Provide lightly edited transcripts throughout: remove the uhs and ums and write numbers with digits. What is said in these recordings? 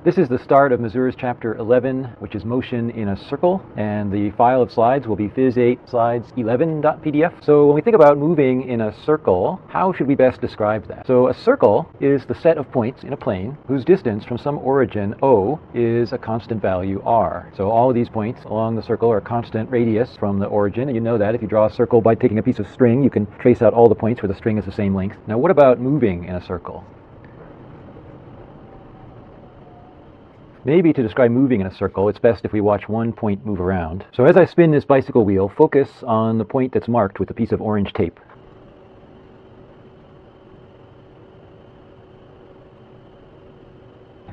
This is the start of Mazur's chapter 11, which is motion in a circle, and the file of slides will be phys0008 slides 11.pdf. So when we think about moving in a circle, how should we best describe that? So a circle is the set of points in a plane whose distance from some origin O is a constant value r. So all of these points along the circle are constant radius from the origin, and you know that if you draw a circle by taking a piece of string, you can trace out all the points where the string is the same length. Now what about moving in a circle? Maybe to describe moving in a circle, it's best if we watch one point move around. So as I spin this bicycle wheel, focus on the point that's marked with a piece of orange tape.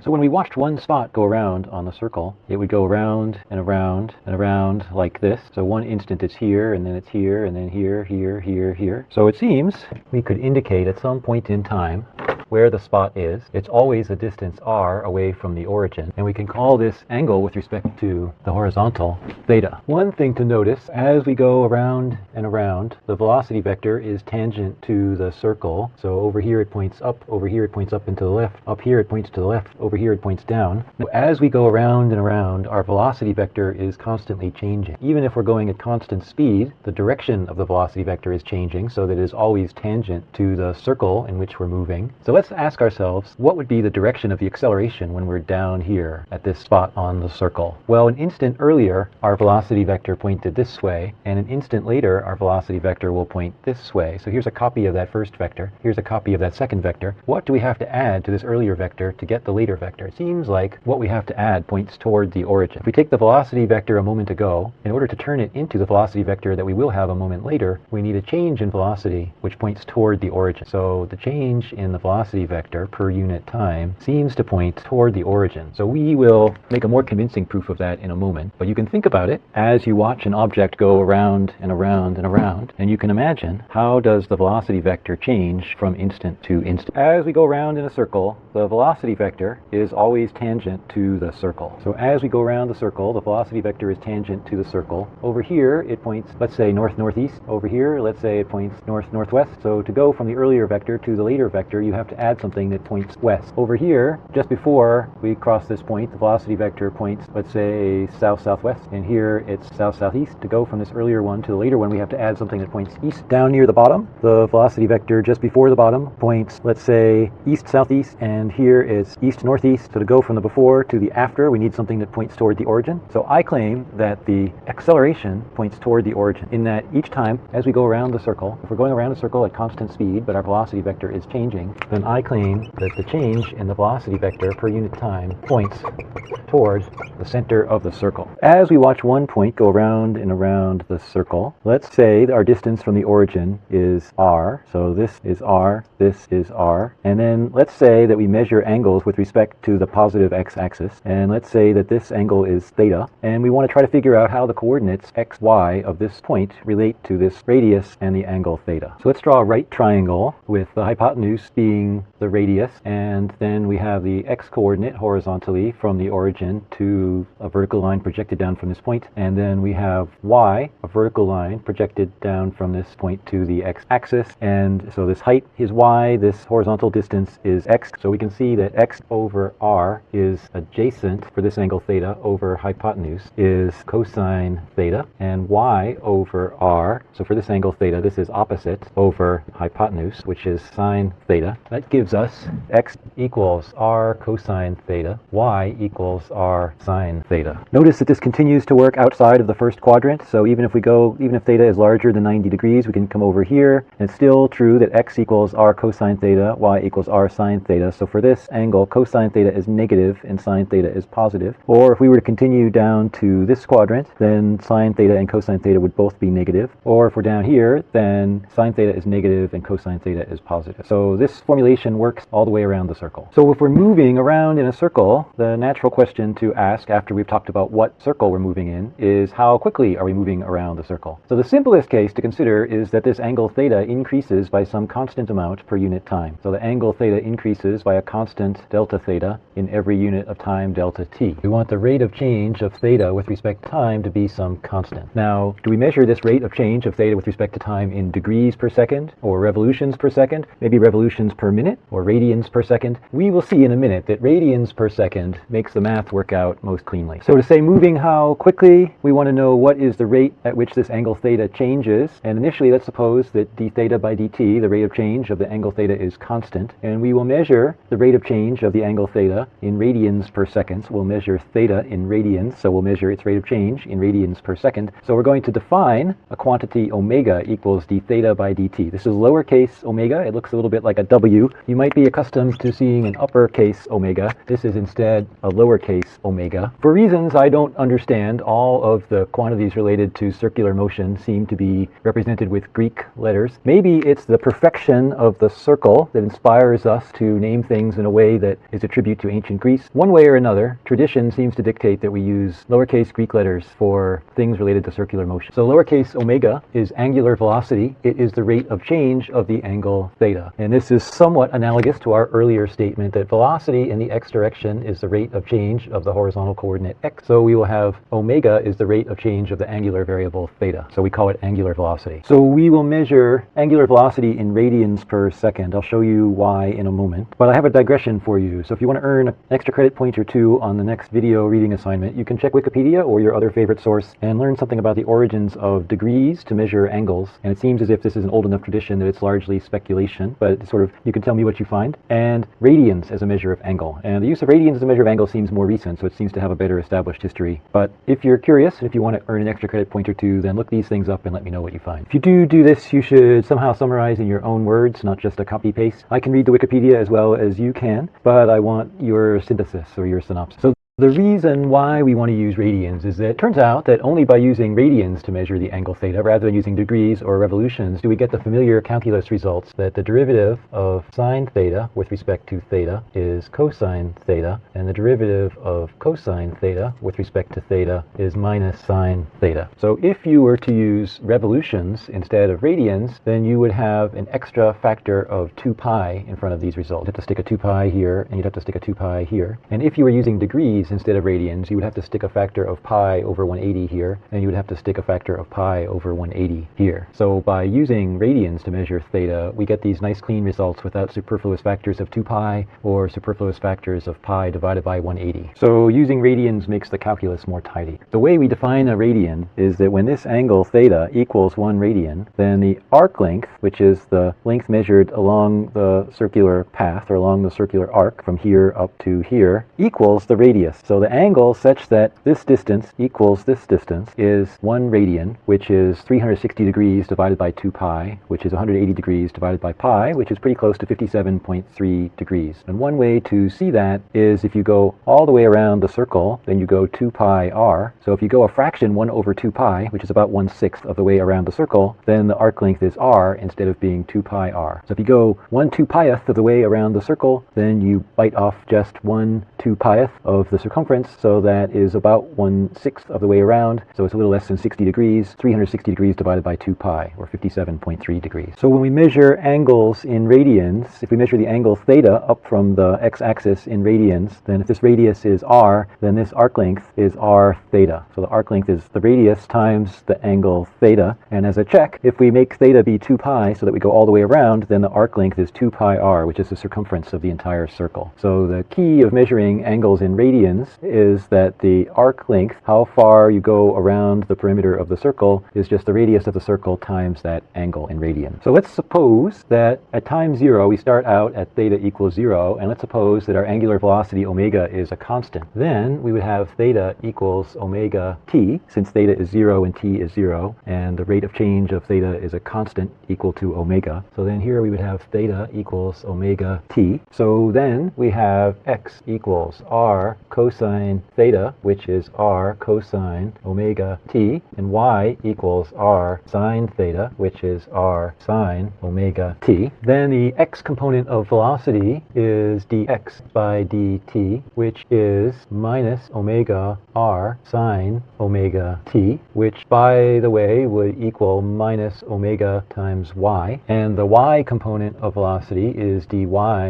So when we watched one spot go around on the circle, it would go around and around and around like this. So one instant it's here, and then it's here, and then here, here, here, here. So it seems we could indicate at some point in time where the spot is. It's always a distance r away from the origin, and we can call this angle with respect to the horizontal theta. One thing to notice, as we go around and around, the velocity vector is tangent to the circle. So over here it points up, over here it points up and to the left, up here it points to the left, over here it points down. As we go around and around, our velocity vector is constantly changing. Even if we're going at constant speed, the direction of the velocity vector is changing so that it is always tangent to the circle in which we're moving. So let's ask ourselves, what would be the direction of the acceleration when we're down here at this spot on the circle? Well, an instant earlier, our velocity vector pointed this way, and an instant later, our velocity vector will point this way. So here's a copy of that first vector. Here's a copy of that second vector. What do we have to add to this earlier vector to get the later vector? It seems like what we have to add points toward the origin. If we take the velocity vector a moment ago, in order to turn it into the velocity vector that we will have a moment later, we need a change in velocity which points toward the origin. So the change in the velocity vector per unit time seems to point toward the origin. So we will make a more convincing proof of that in a moment, but you can think about it as you watch an object go around and around and around, and you can imagine how does the velocity vector change from instant to instant. As we go around in a circle, the velocity vector is always tangent to the circle. So as we go around the circle, the velocity vector is tangent to the circle. Over here it points, let's say, north-northeast. Over here, let's say it points north-northwest. So to go from the earlier vector to the later vector, you have to add something that points west. Over here, just before we cross this point, the velocity vector points, let's say, south-southwest, and here it's south-southeast. To go from this earlier one to the later one, we have to add something that points east. Down near the bottom, the velocity vector just before the bottom points, let's say, east-southeast, and here it's east-northeast. So to go from the before to the after, we need something that points toward the origin. So I claim that the acceleration points toward the origin, in that each time as we go around the circle, if we're going around a circle at constant speed, but our velocity vector is changing, then I claim that the change in the velocity vector per unit time points toward the center of the circle. As we watch one point go around and around the circle, let's say our distance from the origin is r. So this is r, this is r. And then let's say that we measure angles with respect to the positive x-axis. And let's say that this angle is theta. And we want to try to figure out how the coordinates x, y of this point relate to this radius and the angle theta. So let's draw a right triangle with the hypotenuse being the radius, and then we have the x-coordinate horizontally from the origin to a vertical line projected down from this point, and then we have y, a vertical line projected down from this point to the x-axis, and so this height is y, this horizontal distance is x, so we can see that x over r is adjacent for this angle theta over hypotenuse is cosine theta, and y over r, so for this angle theta, this is opposite over hypotenuse, which is sine theta. That gives us x equals r cosine theta, y equals r sine theta. Notice that this continues to work outside of the first quadrant, so even if theta is larger than 90 degrees, we can come over here, and it's still true that x equals r cosine theta, y equals r sine theta. So for this angle, cosine theta is negative and sine theta is positive. Or if we were to continue down to this quadrant, then sine theta and cosine theta would both be negative. Or if we're down here, then sine theta is negative and cosine theta is positive. So this formulation works all the way around the circle. So if we're moving around in a circle, the natural question to ask after we've talked about what circle we're moving in is how quickly are we moving around the circle? So the simplest case to consider is that this angle theta increases by some constant amount per unit time. So the angle theta increases by a constant delta theta in every unit of time delta t. We want the rate of change of theta with respect to time to be some constant. Now, do we measure this rate of change of theta with respect to time in degrees per second or revolutions per second? Maybe revolutions per minute minute, or radians per second. We will see in a minute that radians per second makes the math work out most cleanly. So to say moving how quickly, we want to know what is the rate at which this angle theta changes. And initially, let's suppose that d theta by dt, the rate of change of the angle theta, is constant. And we will measure the rate of change of the angle theta in radians per second. So we'll measure theta in radians, so we'll measure its rate of change in radians per second. So we're going to define a quantity omega equals d theta by dt. This is lowercase omega. It looks a little bit like a W. You might be accustomed to seeing an uppercase omega. This is instead a lowercase omega. For reasons I don't understand, all of the quantities related to circular motion seem to be represented with Greek letters. Maybe it's the perfection of the circle that inspires us to name things in a way that is a tribute to ancient Greece. One way or another, tradition seems to dictate that we use lowercase Greek letters for things related to circular motion. So lowercase omega is angular velocity. It is the rate of change of the angle theta. And this is somewhat analogous to our earlier statement that velocity in the x direction is the rate of change of the horizontal coordinate x. So we will have omega is the rate of change of the angular variable theta. So we call it angular velocity. So we will measure angular velocity in radians per second. I'll show you why in a moment. But I have a digression for you. So if you want to earn an extra credit point or two on the next video reading assignment, you can check Wikipedia or your other favorite source and learn something about the origins of degrees to measure angles. And it seems as if this is an old enough tradition that it's largely speculation, but it's sort of, you can tell me what you find. And radians as a measure of angle. And the use of radians as a measure of angle seems more recent, so it seems to have a better established history. But if you're curious, and if you want to earn an extra credit point or two, then look these things up and let me know what you find. If you do this, you should somehow summarize in your own words, not just a copy paste. I can read the Wikipedia as well as you can, but I want your synthesis or your synopsis. So the reason why we want to use radians is that it turns out that only by using radians to measure the angle theta, rather than using degrees or revolutions, do we get the familiar calculus results that the derivative of sine theta with respect to theta is cosine theta, and the derivative of cosine theta with respect to theta is minus sine theta. So if you were to use revolutions instead of radians, then you would have an extra factor of 2 pi in front of these results. You'd have to stick a 2 pi here, and you'd have to stick a 2 pi here. And if you were using degrees instead of radians, you would have to stick a factor of pi over 180 here, and you would have to stick a factor of pi over 180 here. So by using radians to measure theta, we get these nice clean results without superfluous factors of 2 pi or superfluous factors of pi divided by 180. So using radians makes the calculus more tidy. The way we define a radian is that when this angle theta equals 1 radian, then the arc length, which is the length measured along the circular path or along the circular arc from here up to here, equals the radius. So the angle such that this distance equals this distance is 1 radian, which is 360 degrees divided by 2 pi, which is 180 degrees divided by pi, which is pretty close to 57.3 degrees. And one way to see that is if you go all the way around the circle, then you go 2 pi r. So if you go a fraction 1 over 2 pi, which is about 1/6 of the way around the circle, then the arc length is r instead of being 2 pi r. So if you go 1/2pieth of the way around the circle, then you bite off just 1/2pieth of the circumference, so that is about 1/6 of the way around, so it's a little less than 60 degrees, 360 degrees divided by 2 pi, or 57.3 degrees. So when we measure angles in radians, if we measure the angle theta up from the x-axis in radians, then if this radius is r, then this arc length is r theta. So the arc length is the radius times the angle theta, and as a check, if we make theta be 2 pi so that we go all the way around, then the arc length is 2 pi r, which is the circumference of the entire circle. So the key of measuring angles in radians is that the arc length, how far you go around the perimeter of the circle, is just the radius of the circle times that angle in radians. So let's suppose that at time 0 we start out at theta equals 0, and let's suppose that our angular velocity omega is a constant. Then we would have theta equals omega t, since theta is 0 and t is 0, and the rate of change of theta is a constant equal to omega. So then here we would have theta equals omega t. So then we have x equals r cosine theta, which is r cosine omega t, and y equals r sine theta, which is r sine omega t. Then the x component of velocity is dx by dt, which is minus omega r sine omega t, which by the way would equal minus omega times y. And the y component of velocity is dy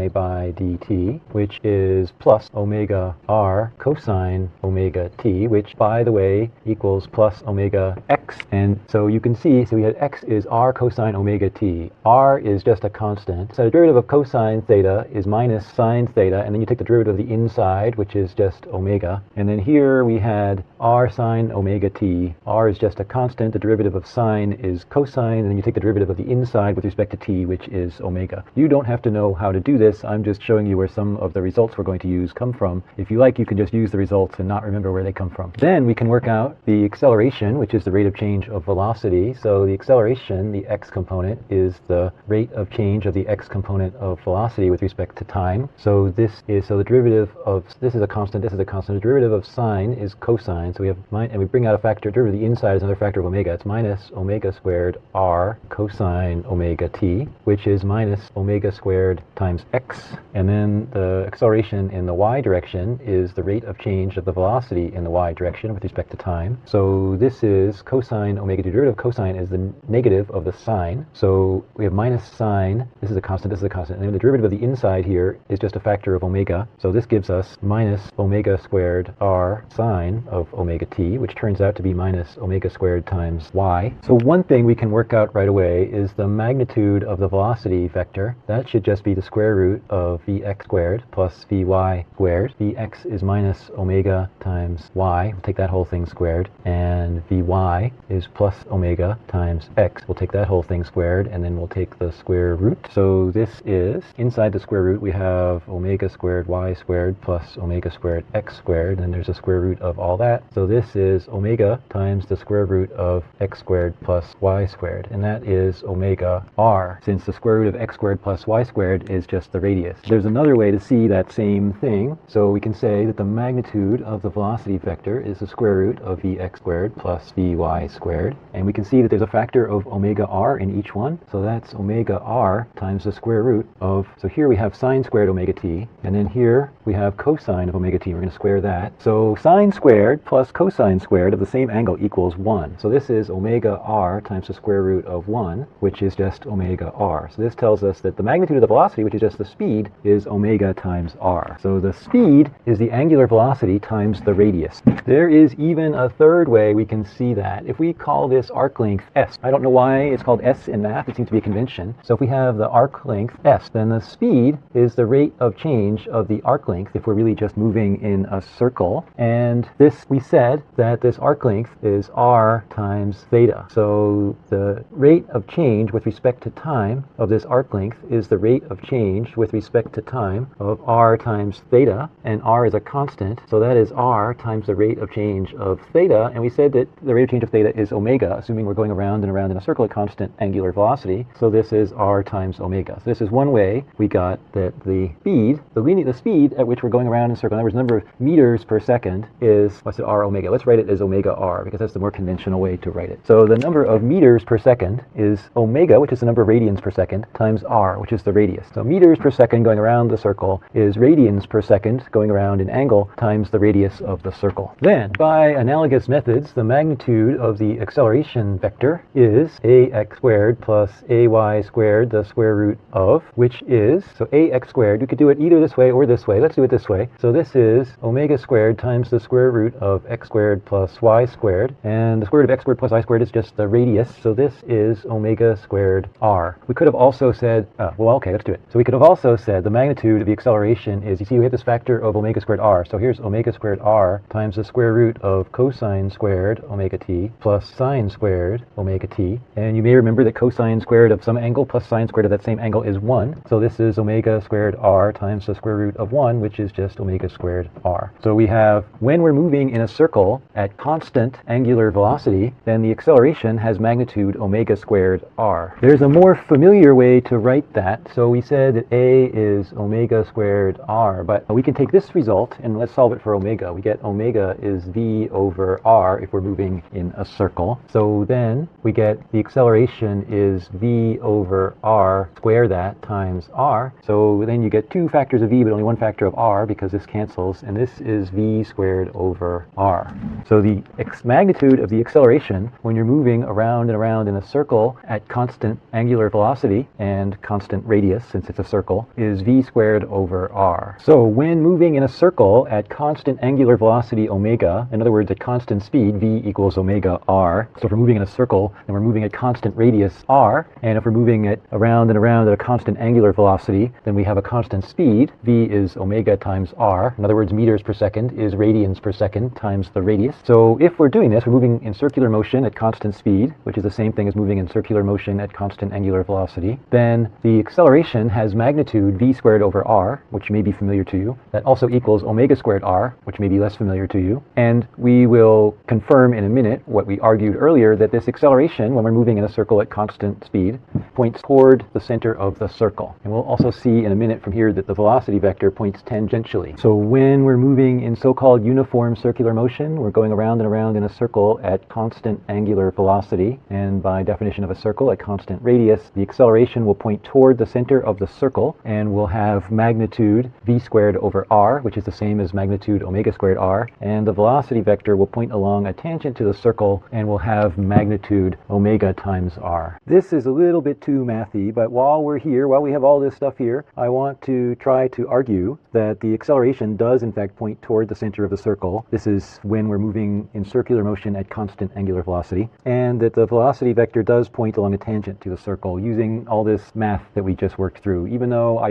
by dt, which is plus omega r r cosine omega t, which by the way equals plus omega x. And so you can see, so we had x is r cosine omega t. R is just a constant. So the derivative of cosine theta is minus sine theta, and then you take the derivative of the inside, which is just omega. And then here we had r sine omega t. R is just a constant. The derivative of sine is cosine, and then you take the derivative of the inside with respect to t, which is omega. You don't have to know how to do this. I'm just showing you where some of the results we're going to use come from. If you like, you can just use the results and not remember where they come from. Then we can work out the acceleration, which is the rate of change of velocity. So the acceleration, the x component, is the rate of change of the x component of velocity with respect to time. So this is, so the derivative of, this is a constant, this is a constant. The derivative of sine is cosine. So we have, and we bring out a factor, derivative of the inside is another factor of omega. It's minus omega squared r cosine omega t, which is minus omega squared times x. And then the acceleration in the y direction is the rate of change of the velocity in the y direction with respect to time. So this is cosine omega t. The derivative of cosine is the negative of the sine. So we have minus sine. This is a constant, this is a constant. And then the derivative of the inside here is just a factor of omega. So this gives us minus omega squared r sine of omega t, which turns out to be minus omega squared times y. So one thing we can work out right away is the magnitude of the velocity vector. That should just be the square root of vx squared plus vy squared. Vx is minus omega times y. We'll take that whole thing squared. And vy is plus omega times x. We'll take that whole thing squared, and then we'll take the square root. So this is, inside the square root, we have omega squared y squared plus omega squared x squared, and there's a square root of all that. So this is omega times the square root of x squared plus y squared, and that is omega r, since the square root of x squared plus y squared is just the radius. There's another way to see that same thing. So we can say that the magnitude of the velocity vector is the square root of vx squared plus vy squared, and we can see that there's a factor of omega r in each one. So that's omega r times the square root of, so here we have sine squared omega t, and then here we have cosine of omega t. We're going to square that. So sine squared plus cosine squared of the same angle equals 1. So this is omega r times the square root of 1, which is just omega r. So this tells us that the magnitude of the velocity, which is just the speed, is omega times r. So the speed is the angular velocity times the radius. There is even a third way we can see that. If we call this arc length s, I don't know why it's called s in math, it seems to be a convention. So if we have the arc length s, then the speed is the rate of change of the arc length if we're really just moving in a circle. And this, we said that this arc length is r times theta. So the rate of change with respect to time of this arc length is the rate of change with respect to time of r times theta, and r is a constant, so that is r times the rate of change of theta. And we said that the rate of change of theta is omega, assuming we're going around and around in a circle at constant angular velocity. So this is r times omega. So this is one way we got that the speed, the speed at which we're going around in a circle, in other words, the number of meters per second is, what's it, r omega. Let's write it as omega r, because that's the more conventional way to write it. So the number of meters per second is omega, which is the number of radians per second, times r, which is the radius. So meters per second going around the circle is radians per second going around in angle times the radius of the circle. Then, by analogous methods, the magnitude of the acceleration vector is ax squared plus ay squared, the square root of, which is, so ax squared, you could do it either this way or this way. Let's do it this way. So this is omega squared times the square root of x squared plus y squared, and the square root of x squared plus y squared is just the radius, so this is omega squared r. We could have also said, well, okay, let's do it. So we could have also said the magnitude of the acceleration is, you see we have this factor of omega squared r, so here's omega squared r times the square root of cosine squared omega t plus sine squared omega t, and you may remember that cosine squared of some angle plus sine squared of that same angle is 1, so this is omega squared r times the square root of 1, which is just omega squared r. So we have, when we're moving in a circle at constant angular velocity, then the acceleration has magnitude omega squared r. There's a more familiar way to write that. So we said that a is omega squared r, but we can take this result and let's solve it for omega. We get omega is v over r if we're moving in a circle. So then we get the acceleration is v over r, square that, times r. So then you get two factors of v, but only one factor of r, because this cancels, and this is v squared over r. So the magnitude of the acceleration when you're moving around and around in a circle at constant angular velocity and constant radius, since it's a circle, is v squared over r. So when moving in a circle circle at constant angular velocity omega, in other words at constant speed v equals omega r. So if we're moving in a circle and we're moving at constant radius r, and if we're moving it around and around at a constant angular velocity, then we have a constant speed. V is omega times r. In other words, meters per second is radians per second times the radius. So if we're doing this, we're moving in circular motion at constant speed, which is the same thing as moving in circular motion at constant angular velocity, then the acceleration has magnitude v squared over r, which may be familiar to you. That also equals omega squared r, which may be less familiar to you. And we will confirm in a minute what we argued earlier, that this acceleration, when we're moving in a circle at constant speed, points toward the center of the circle. And we'll also see in a minute from here that the velocity vector points tangentially. So when we're moving in so-called uniform circular motion, we're going around and around in a circle at constant angular velocity, and by definition of a circle at constant radius, the acceleration will point toward the center of the circle, and we'll have magnitude v squared over r, which is the same as magnitude omega squared r, and the velocity vector will point along a tangent to the circle, and we'll have magnitude omega times r. This is a little bit too mathy, but while we're here, while we have all this stuff here, I want to try to argue that the acceleration does in fact point toward the center of the circle. This is when we're moving in circular motion at constant angular velocity, and that the velocity vector does point along a tangent to the circle using all this math that we just worked through. Even though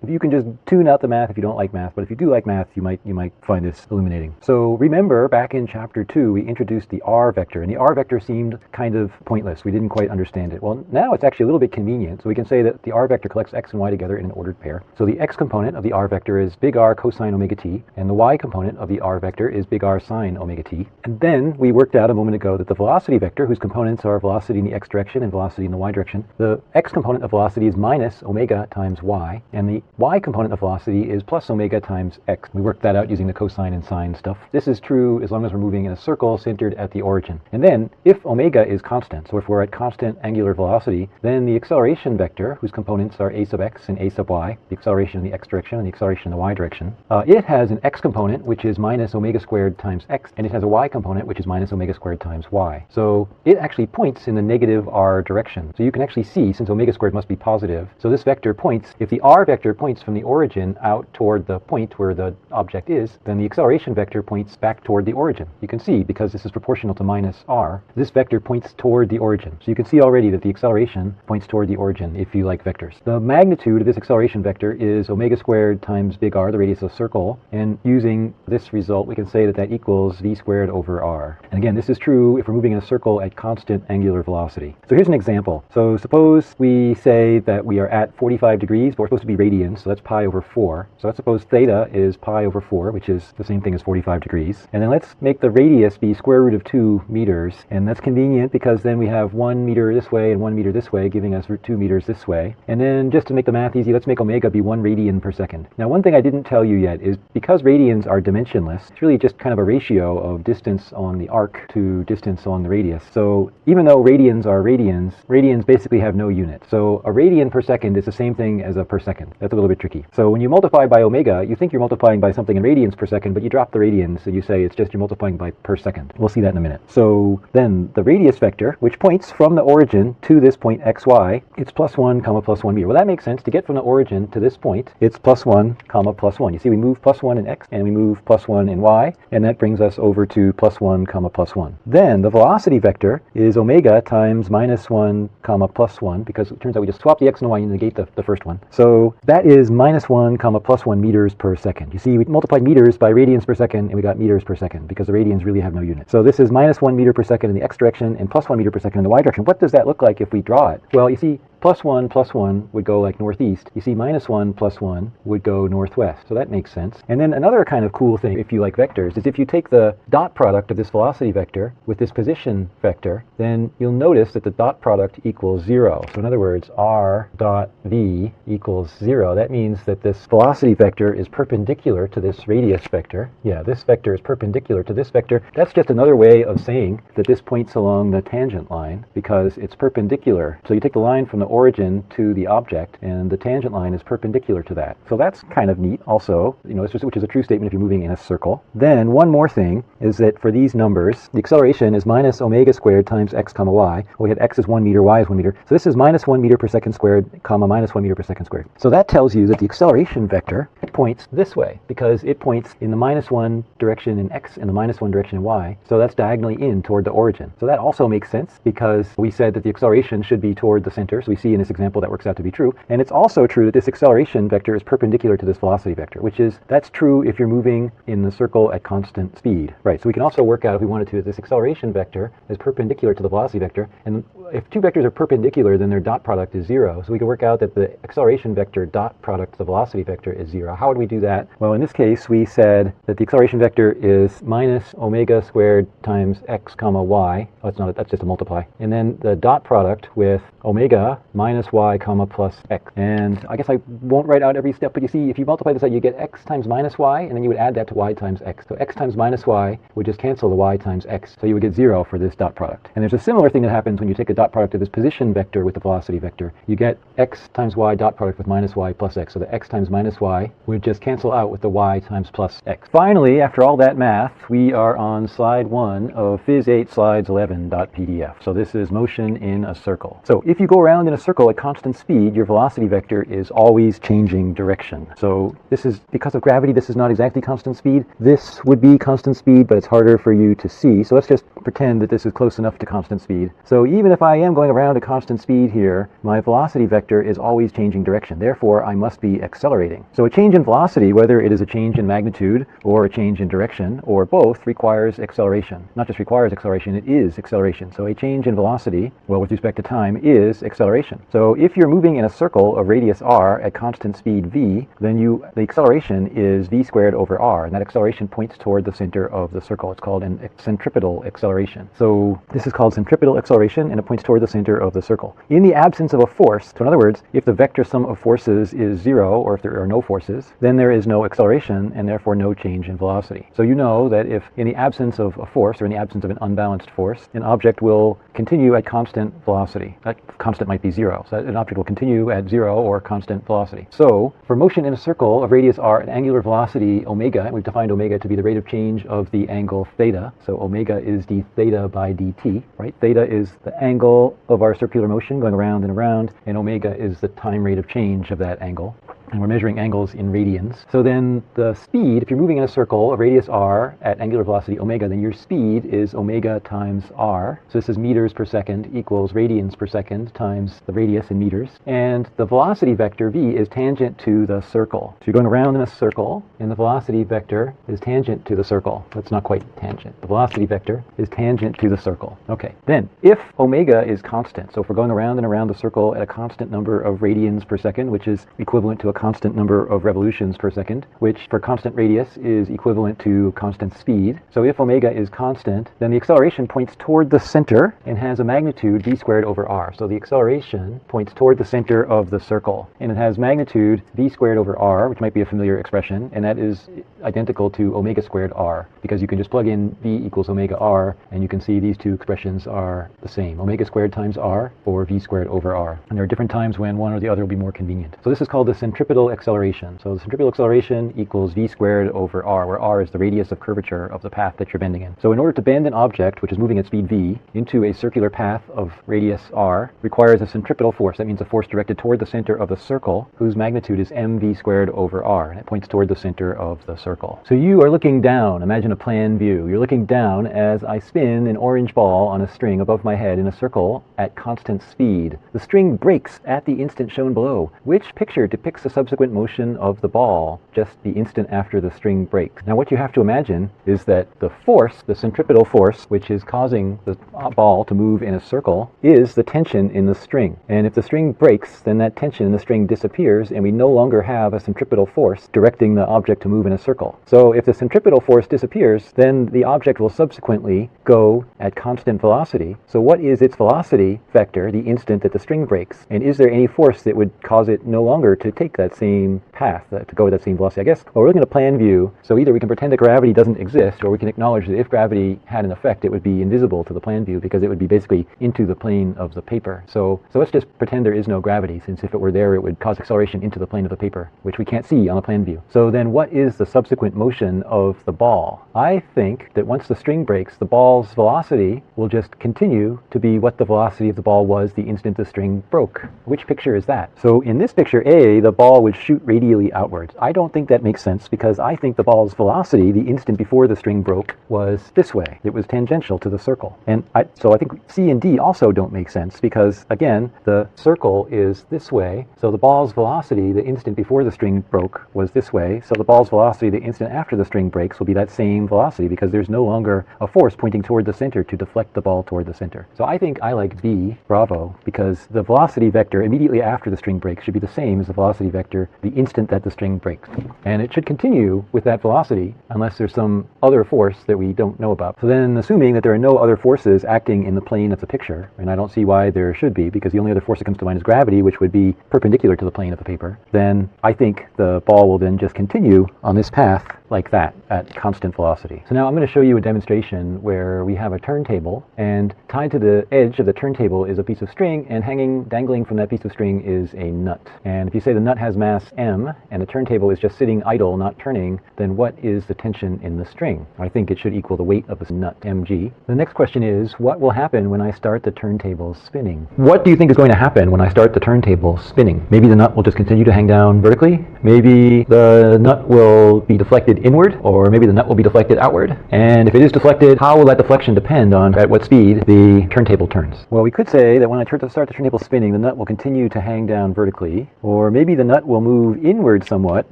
if you can just tune out the math if you don't like math, but if you do like math, you might find this illuminating. So remember, back in chapter 2, we introduced the r vector, and the r vector seemed kind of pointless. We didn't quite understand it. Well, now it's actually a little bit convenient. So we can say that the r vector collects x and y together in an ordered pair. So the x component of the r vector is big R cosine omega t, and the y component of the r vector is big R sine omega t. And then we worked out a moment ago that the velocity vector, whose components are velocity in the x direction and velocity in the y direction, the x component of velocity is minus omega times y, and the y component of velocity is plus omega times x. We worked that out using the cosine and sine stuff. This is true as long as we're moving in a circle centered at the origin. And then if omega is constant, so if we're at constant angular velocity, then the acceleration vector, whose components are a sub x and a sub y, the acceleration in the x direction and the acceleration in the y direction, it has an x component which is minus omega squared times x, and it has a y component which is minus omega squared times y. So it actually points in the negative r direction. So you can actually see, since omega squared must be positive, so this vector points, if the r vector points from the origin out toward the point where the object is, then the acceleration vector points back toward the origin. You can see, because this is proportional to minus r, this vector points toward the origin. So you can see already that the acceleration points toward the origin if you like vectors. The magnitude of this acceleration vector is omega squared times big R, the radius of the circle, and using this result we can say that that equals v squared over r. And again, this is true if we're moving in a circle at constant angular velocity. So here's an example. So suppose we say that we are at 45 degrees, but we're supposed to be radians, so that's pi over 4. So let's suppose theta is pi over 4, which is the same thing as 45 degrees. And then let's make the radius be square root of 2 meters. And that's convenient because then we have 1 meter this way and 1 meter this way, giving us 2 meters this way. And then just to make the math easy, let's make omega be 1 radian per second. Now, one thing I didn't tell you yet is because radians are dimensionless, it's really just kind of a ratio of distance along the arc to distance along the radius. So even though radians are radians, radians basically have no unit. So a radian per second is the same thing as a per second. That's a little bit tricky. So when you multiply by omega, you think you're multiplying by something in radians per second, but you drop the radians, so you say it's just you're multiplying by per second. We'll see that in a minute. So then the radius vector, which points from the origin to this point xy, it's plus 1 comma plus 1 meter. Well, that makes sense. To get from the origin to this point, it's plus 1 comma plus 1. You see, we move plus 1 in x and we move plus 1 in y, and that brings us over to plus 1 comma plus 1. Then the velocity vector is omega times minus 1 comma plus 1, because it turns out we just swap the x and y and negate the first one. So that is minus 1 comma plus 1 meters per second. You see, we multiplied meters by radians per second and we got meters per second because the radians really have no unit. So this is minus 1 meter per second in the x direction and plus 1 meter per second in the y direction. What does that look like if we draw it? Well, you see, plus 1 would go like northeast. You see, minus 1 plus 1 would go northwest. So that makes sense. And then another kind of cool thing, if you like vectors, is if you take the dot product of this velocity vector with this position vector, then you'll notice that the dot product equals 0. So in other words, r dot v equals 0. That means that this velocity vector is perpendicular to this radius vector. Yeah, this vector is perpendicular to this vector. That's just another way of saying that this points along the tangent line because it's perpendicular. So you take the line from the origin to the object, and the tangent line is perpendicular to that. So that's kind of neat also, which is a true statement if you're moving in a circle. Then one more thing is that for these numbers, the acceleration is minus omega squared times x comma y. Well, we had x is 1 meter, y is 1 meter. So this is minus 1 meter per second squared, comma, minus 1 meter per second squared. So that tells you that the acceleration vector points this way, because it points in the -1 direction in x and the -1 direction in y. So that's diagonally in toward the origin. So that also makes sense, because we said that the acceleration should be toward the center. So we see in this example that works out to be true. And it's also true that this acceleration vector is perpendicular to this velocity vector, that's true if you're moving in the circle at constant speed. Right, so we can also work out, if we wanted to, that this acceleration vector is perpendicular to the velocity vector. And if two vectors are perpendicular, then their dot product is 0. So we can work out that the acceleration vector dot product to the velocity vector is 0. How would we do that? Well, in this case, we said that the acceleration vector is minus omega squared times x comma y. Oh, it's not, that's just a multiply. And then the dot product with omega minus y comma plus x. And I guess I won't write out every step, but you see, if you multiply this out, you get x times minus y, and then you would add that to y times x. So x times minus y would just cancel the y times x. So you would get 0 for this dot product. And there's a similar thing that happens when you take a dot product of this position vector with the velocity vector. You get x times y dot product with minus y plus x. So the x times minus y would just cancel out with the y times plus x. Finally, after all that math, we are on slide 1 of phys0008 slides 11.pdf. So this is motion in a circle. So if you go around in a circle at constant speed, your velocity vector is always changing direction. So this is, because of gravity, this is not exactly constant speed. This would be constant speed, but it's harder for you to see. So let's just pretend that this is close enough to constant speed. So even if I am going around at constant speed here, my velocity vector is always changing direction. Therefore, I must be accelerating. So a change in velocity, whether it is a change in magnitude or a change in direction or both, requires acceleration. Not just requires acceleration, it is acceleration. So a change in velocity, well, with respect to time, is acceleration. So if you're moving in a circle of radius r at constant speed v, then the acceleration is v squared over r, and that acceleration points toward the center of the circle. It's called an centripetal acceleration. So this is called centripetal acceleration, and it points toward the center of the circle. In the absence of a force, so in other words, if the vector sum of forces is 0, or if there are no forces, then there is no acceleration, and therefore no change in velocity. So you know that if in the absence of a force, or in the absence of an unbalanced force, an object will continue at constant velocity. That constant might be 0. So an object will continue at 0 or constant velocity. So for motion in a circle of radius r at angular velocity omega, we've defined omega to be the rate of change of the angle theta. So omega is d theta by dt, right? Theta is the angle of our circular motion going around and around, and omega is the time rate of change of that angle. And we're measuring angles in radians. So then the speed, if you're moving in a circle of radius r at angular velocity omega, then your speed is omega times r. So this is meters per second equals radians per second times the radius in meters. And the velocity vector v is tangent to the circle. So you're going around in a circle, and the velocity vector is tangent to the circle. That's not quite tangent. The velocity vector is tangent to the circle. Okay, then if omega is constant, so if we're going around and around the circle at a constant number of radians per second, which is equivalent to a constant number of revolutions per second, which for constant radius is equivalent to constant speed. So if omega is constant, then the acceleration points toward the center and has a magnitude v squared over r. So the acceleration points toward the center of the circle, and it has magnitude v squared over r, which might be a familiar expression, and that is identical to omega squared r, because you can just plug in v equals omega r, and you can see these two expressions are the same. Omega squared times r, or v squared over r. And there are different times when one or the other will be more convenient. So this is called the centripetal acceleration. So the centripetal acceleration equals v squared over r, where r is the radius of curvature of the path that you're bending in. So in order to bend an object, which is moving at speed v, into a circular path of radius r, requires a centripetal force. That means a force directed toward the center of the circle, whose magnitude is mv squared over r, and it points toward the center of the circle. So you are looking down. Imagine a plan view. You're looking down as I spin an orange ball on a string above my head in a circle at constant speed. The string breaks at the instant shown below. Which picture depicts the subsequent motion of the ball just the instant after the string breaks? Now what you have to imagine is that the force, the centripetal force, which is causing the ball to move in a circle, is the tension in the string. And if the string breaks, then that tension in the string disappears, and we no longer have a centripetal force directing the object to move in a circle. So if the centripetal force disappears, then the object will subsequently go at constant velocity. So what is its velocity vector the instant that the string breaks? And is there any force that would cause it no longer to take that that same path, to go with that same velocity. I guess, well, we're looking at a plan view, so either we can pretend that gravity doesn't exist, or we can acknowledge that if gravity had an effect, it would be invisible to the plan view because it would be basically into the plane of the paper. So let's just pretend there is no gravity, since if it were there, it would cause acceleration into the plane of the paper, which we can't see on a plan view. So then what is the subsequent motion of the ball? I think that once the string breaks, the ball's velocity will just continue to be what the velocity of the ball was the instant the string broke. Which picture is that? So in this picture A, the ball would shoot radially outwards. I don't think that makes sense because I think the ball's velocity the instant before the string broke was this way. It was tangential to the circle. And so I think C and D also don't make sense because, again, the circle is this way. So the ball's velocity the instant before the string broke was this way. So the ball's velocity the instant after the string breaks will be that same velocity because there's no longer a force pointing toward the center to deflect the ball toward the center. So I think I like B, bravo, because the velocity vector immediately after the string breaks should be the same as the velocity vector the instant that the string breaks. And it should continue with that velocity unless there's some other force that we don't know about. So then, assuming that there are no other forces acting in the plane of the picture, and I don't see why there should be, because the only other force that comes to mind is gravity, which would be perpendicular to the plane of the paper, then I think the ball will then just continue on this path like that at constant velocity. So now I'm going to show you a demonstration where we have a turntable, and tied to the edge of the turntable is a piece of string, and dangling from that piece of string is a nut. And if you say the nut has mass m and the turntable is just sitting idle, not turning, then what is the tension in the string? I think it should equal the weight of the nut, mg. The next question is, what will happen when I start the turntable spinning? What do you think is going to happen when I start the turntable spinning? Maybe the nut will just continue to hang down vertically. Maybe the nut will be deflected inward, or maybe the nut will be deflected outward. And if it is deflected, how will that deflection depend on at what speed the turntable turns? Well, we could say that when I start the turntable spinning, the nut will continue to hang down vertically, or maybe the nut will move inward somewhat,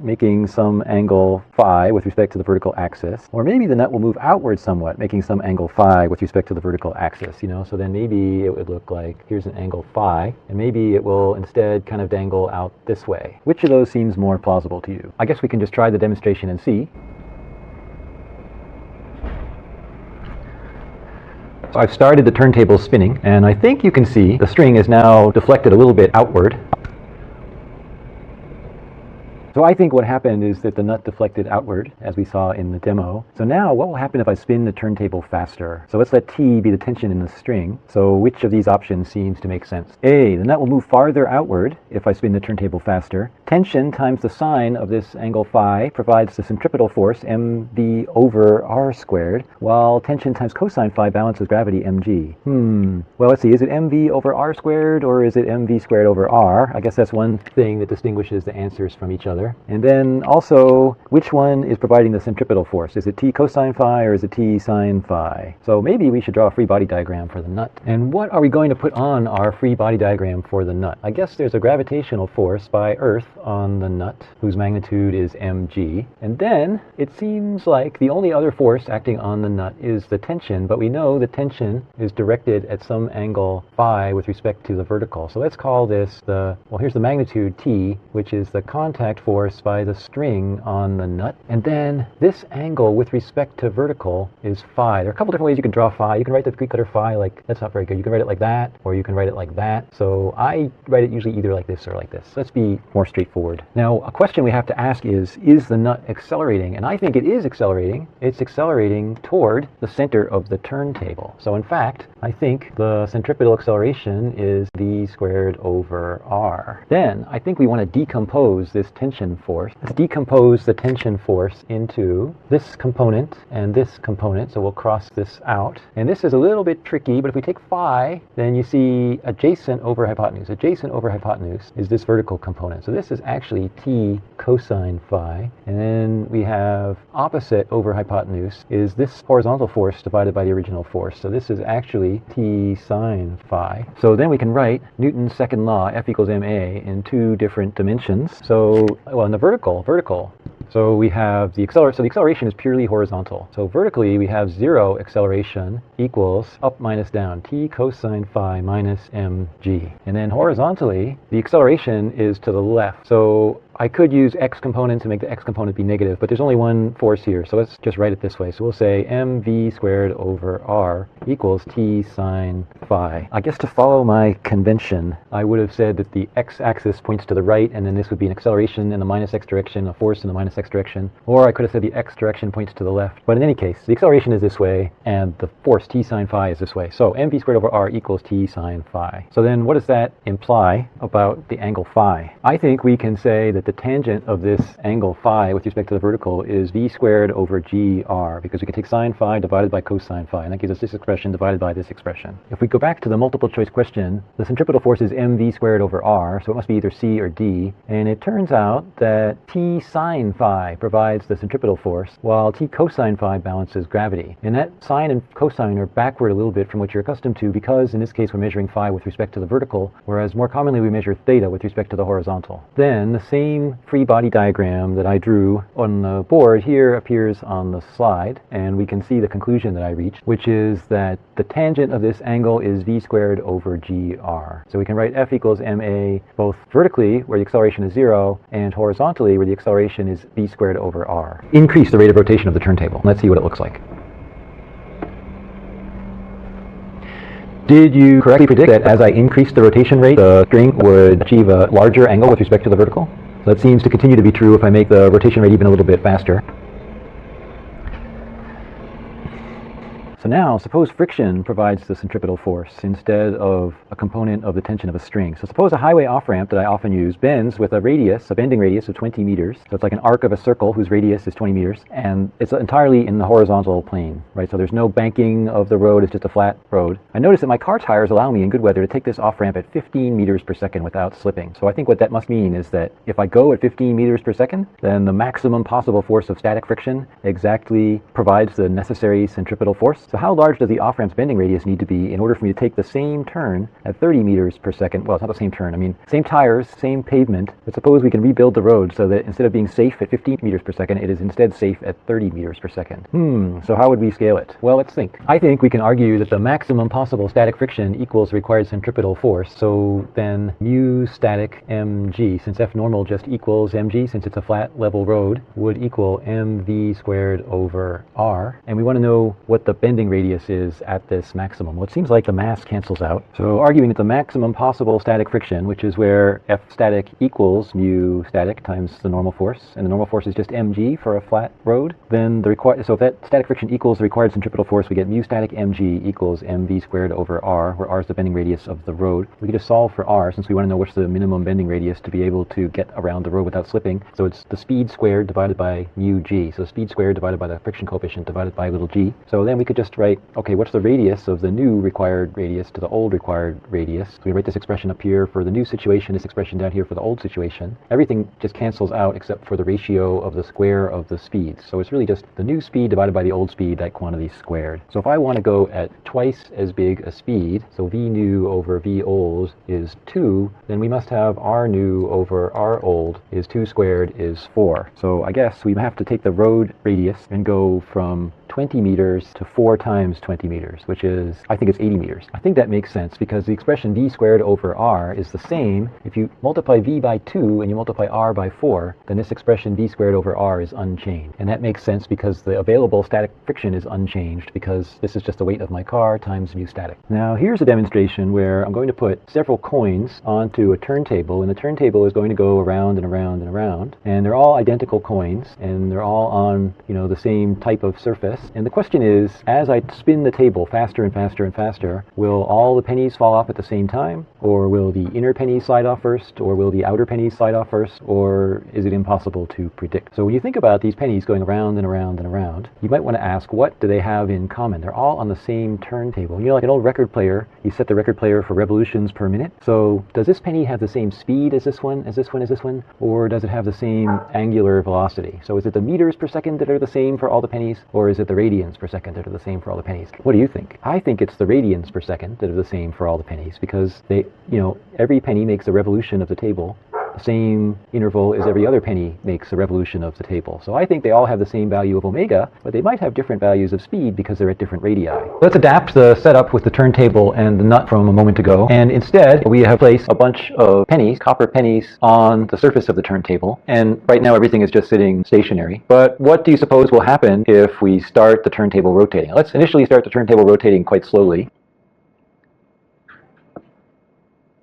making some angle phi with respect to the vertical axis, or maybe the nut will move outward somewhat, making some angle phi with respect to the vertical axis, so then maybe it would look like here's an angle phi, and maybe it will instead kind of dangle out this way. Which of those seems more plausible to you? I guess we can just try the demonstration and see. So I've started the turntable spinning, and I think you can see the string is now deflected a little bit outward. So I think what happened is that the nut deflected outward, as we saw in the demo. So now what will happen if I spin the turntable faster? So let's let T be the tension in the string. So which of these options seems to make sense? A, the nut will move farther outward if I spin the turntable faster. Tension times the sine of this angle phi provides the centripetal force mv over r squared, while tension times cosine phi balances gravity mg. Well, let's see, is it mv over r squared or is it mv squared over r? I guess that's one thing that distinguishes the answers from each other. And then also, which one is providing the centripetal force? Is it t cosine phi or is it t sine phi? So maybe we should draw a free body diagram for the nut. And what are we going to put on our free body diagram for the nut? I guess there's a gravitational force by Earth on the nut, whose magnitude is mg. And then it seems like the only other force acting on the nut is the tension, but we know the tension is directed at some angle phi with respect to the vertical. So let's call this here's the magnitude t, which is the contact force by the string on the nut. And then this angle with respect to vertical is phi. There are a couple different ways you can draw phi. You can write the Greek letter phi like, that's not very good. You can write it like that, or you can write it like that. So I write it usually either like this or like this. Let's be more straightforward. Now, a question we have to ask is the nut accelerating? And I think it is accelerating. It's accelerating toward the center of the turntable. So in fact, I think the centripetal acceleration is v squared over r. Then I think we want to decompose this tension force. Let's decompose the tension force into this component and this component, so we'll cross this out. And this is a little bit tricky, but if we take phi, then you see adjacent over hypotenuse. Adjacent over hypotenuse is this vertical component. So this is actually t cosine phi. And then we have opposite over hypotenuse is this horizontal force divided by the original force. So this is actually t sine phi. So then we can write Newton's second law, F equals ma, in two different dimensions. So, well, in the vertical, So we have the acceleration. So the acceleration is purely horizontal. So vertically, we have 0 acceleration equals up minus down, t cosine phi minus mg. And then horizontally, the acceleration is to the left. So I could use x component to make the x component be negative, but there's only one force here, so let's just write it this way. So we'll say mv squared over r equals t sine phi. I guess to follow my convention, I would have said that the x-axis points to the right, and then this would be an acceleration in the minus x direction, a force in the minus x direction, or I could have said the x direction points to the left. But in any case, the acceleration is this way, and the force t sine phi is this way. So mv squared over r equals t sine phi. So then what does that imply about the angle phi? I think we can say that the tangent of this angle phi with respect to the vertical is v squared over gr, because we can take sine phi divided by cosine phi, and that gives us this expression divided by this expression. If we go back to the multiple choice question, the centripetal force is mv squared over r, so it must be either c or d, and it turns out that t sine phi provides the centripetal force, while t cosine phi balances gravity. And that sine and cosine are backward a little bit from what you're accustomed to, because in this case we're measuring phi with respect to the vertical, whereas more commonly we measure theta with respect to the horizontal. Then the same free body diagram that I drew on the board here appears on the slide, and we can see the conclusion that I reached, which is that the tangent of this angle is v squared over gr. So we can write F equals ma both vertically, where the acceleration is 0, and horizontally, where the acceleration is v squared over r. Increase the rate of rotation of the turntable. Let's see what it looks like. Did you correctly predict that as I increased the rotation rate, the string would achieve a larger angle with respect to the vertical? So that seems to continue to be true if I make the rotation rate even a little bit faster. So now, suppose friction provides the centripetal force instead of a component of the tension of a string. So suppose a highway off-ramp that I often use bends with a radius, a bending radius of 20 meters. So it's like an arc of a circle whose radius is 20 meters, and it's entirely in the horizontal plane, right? So there's no banking of the road, it's just a flat road. I notice that my car tires allow me in good weather to take this off-ramp at 15 meters per second without slipping. So I think what that must mean is that if I go at 15 meters per second, then the maximum possible force of static friction exactly provides the necessary centripetal force. So how large does the off-ramp's bending radius need to be in order for me to take the same turn at 30 meters per second? Well, it's not the same turn. I mean, same tires, same pavement, but suppose we can rebuild the road so that instead of being safe at 15 meters per second, it is instead safe at 30 meters per second. So how would we scale it? Well, let's think. I think we can argue that the maximum possible static friction equals the required centripetal force. So then mu static mg, since F normal just equals mg, since it's a flat level road, would equal mv squared over r. And we want to know what the bending radius is at this maximum. Well, it seems like the mass cancels out. So arguing that the maximum possible static friction, which is where F static equals mu static times the normal force, and the normal force is just mg for a flat road, then so if that static friction equals the required centripetal force, we get mu static mg equals mv squared over r, where r is the bending radius of the road. We can just solve for r, since we want to know what's the minimum bending radius to be able to get around the road without slipping. So it's the speed squared divided by mu g. So speed squared divided by the friction coefficient divided by little g. So then we could just write, okay, what's the radius of the new required radius to the old required radius? So we write this expression up here for the new situation, this expression down here for the old situation. Everything just cancels out except for the ratio of the square of the speeds. So it's really just the new speed divided by the old speed, that quantity squared. So if I want to go at twice as big a speed, so v new over v old is 2, then we must have r new over r old is 2 squared is 4. So I guess we have to take the road radius and go from 20 meters to 4 times 20 meters, which is, I think it's 80 meters. I think that makes sense because the expression v squared over r is the same. If you multiply v by 2 and you multiply r by 4, then this expression v squared over r is unchanged. And that makes sense because the available static friction is unchanged, because this is just the weight of my car times mu static. Now here's a demonstration where I'm going to put several coins onto a turntable, and the turntable is going to go around and around and around, and they're all identical coins, and they're all on, the same type of surface. And the question is, as I spin the table faster and faster and faster, will all the pennies fall off at the same time? Or will the inner pennies slide off first? Or will the outer pennies slide off first? Or is it impossible to predict? So when you think about these pennies going around and around and around, you might want to ask, what do they have in common? They're all on the same turntable. Like an old record player, you set the record player for revolutions per minute. So does this penny have the same speed as this one, as this one, as this one? Or does it have the same angular velocity? So is it the meters per second that are the same for all the pennies? Or is it the radians per second that are the same for all the pennies? What do you think? I think it's the radians per second that are the same for all the pennies, because they, every penny makes a revolution of the table the same interval as every other penny makes a revolution of the table. So I think they all have the same value of omega, but they might have different values of speed because they're at different radii. Let's adapt the setup with the turntable and the nut from a moment ago, and instead we have placed a bunch of pennies, copper pennies, on the surface of the turntable, and right now everything is just sitting stationary. But what do you suppose will happen if we start the turntable rotating? Let's initially start the turntable rotating quite slowly.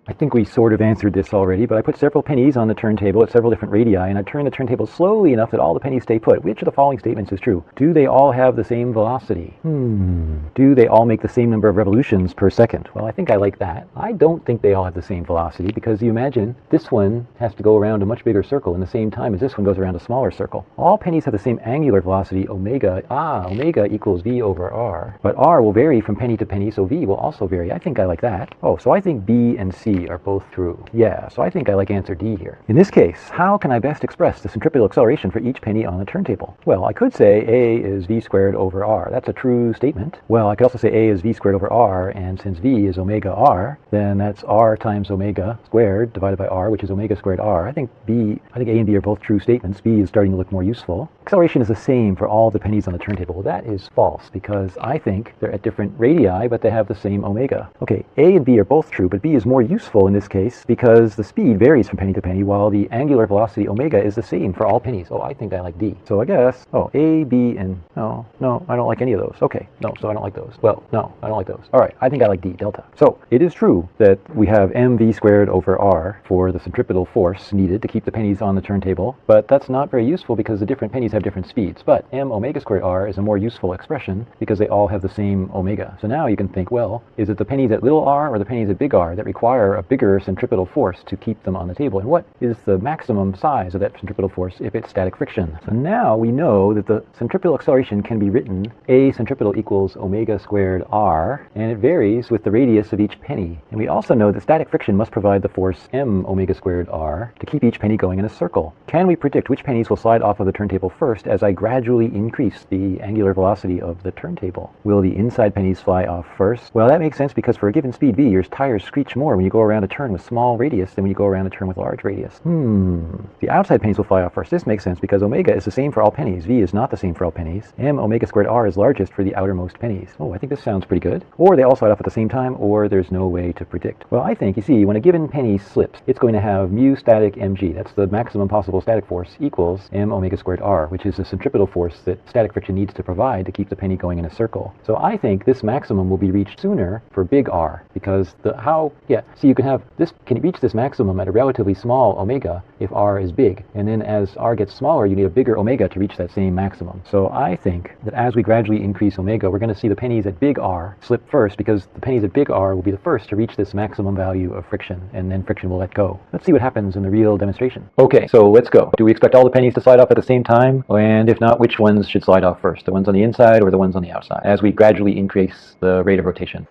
I think we sort of answered this already, but I put several pennies on the turntable at several different radii, and I turn the turntable slowly enough that all the pennies stay put. Which of the following statements is true? Do they all have the same velocity? Do they all make the same number of revolutions per second? Well, I think I like that. I don't think they all have the same velocity, because you imagine this one has to go around a much bigger circle in the same time as this one goes around a smaller circle. All pennies have the same angular velocity, omega. Omega equals v over r. But r will vary from penny to penny, so v will also vary. I think I like that. Oh, so I think b and c are both true. Yeah, so I think I like answer D here. In this case, how can I best express the centripetal acceleration for each penny on the turntable? Well, I could say A is v squared over r. That's a true statement. Well, I could also say A is v squared over r, and since v is omega r, then that's r times omega squared divided by r, which is omega squared r. I think A and B are both true statements. B is starting to look more useful. Acceleration is the same for all the pennies on the turntable. Well, that is false, because I think they're at different radii, but they have the same omega. Okay, A and B are both true, but B is more useful in this case because the speed varies from penny to penny, while the angular velocity omega is the same for all pennies. Oh, I think I like D. So I guess, A, B, and no, I don't like any of those. Okay, no, so I don't like those. Well, no, I don't like those. All right, I think I like D, delta. So it is true that we have mv squared over r for the centripetal force needed to keep the pennies on the turntable, but that's not very useful because the different pennies have different speeds. But m omega squared r is a more useful expression because they all have the same omega. So now you can think, well, is it the pennies at little r or the pennies at big R that require a bigger centripetal force to keep them on the table? And what is the maximum size of that centripetal force if it's static friction? So now we know that the centripetal acceleration can be written A centripetal equals omega squared r, and it varies with the radius of each penny. And we also know that static friction must provide the force m omega squared r to keep each penny going in a circle. Can we predict which pennies will slide off of the turntable first as I gradually increase the angular velocity of the turntable? Will the inside pennies fly off first? Well, that makes sense because for a given speed v, your tires screech more when you go around a turn with small radius than when you go around a turn with large radius. The outside pennies will fly off first. This makes sense because omega is the same for all pennies. V is not the same for all pennies. M omega squared r is largest for the outermost pennies. Oh, I think this sounds pretty good. Or they all slide off at the same time, or there's no way to predict. Well, I think, you see, when a given penny slips, it's going to have mu static mg, that's the maximum possible static force, equals m omega squared r, which is the centripetal force that static friction needs to provide to keep the penny going in a circle. So I think this maximum will be reached sooner for big R, because so you can reach this maximum at a relatively small omega if r is big, and then as r gets smaller, you need a bigger omega to reach that same maximum. So I think that as we gradually increase omega, we're going to see the pennies at big R slip first, because the pennies at big R will be the first to reach this maximum value of friction, and then friction will let go. Let's see what happens in the real demonstration. Okay, so let's go. Do we expect all the pennies to slide off at the same time? And if not, which ones should slide off first? The ones on the inside or the ones on the outside, as we gradually increase the rate of rotation?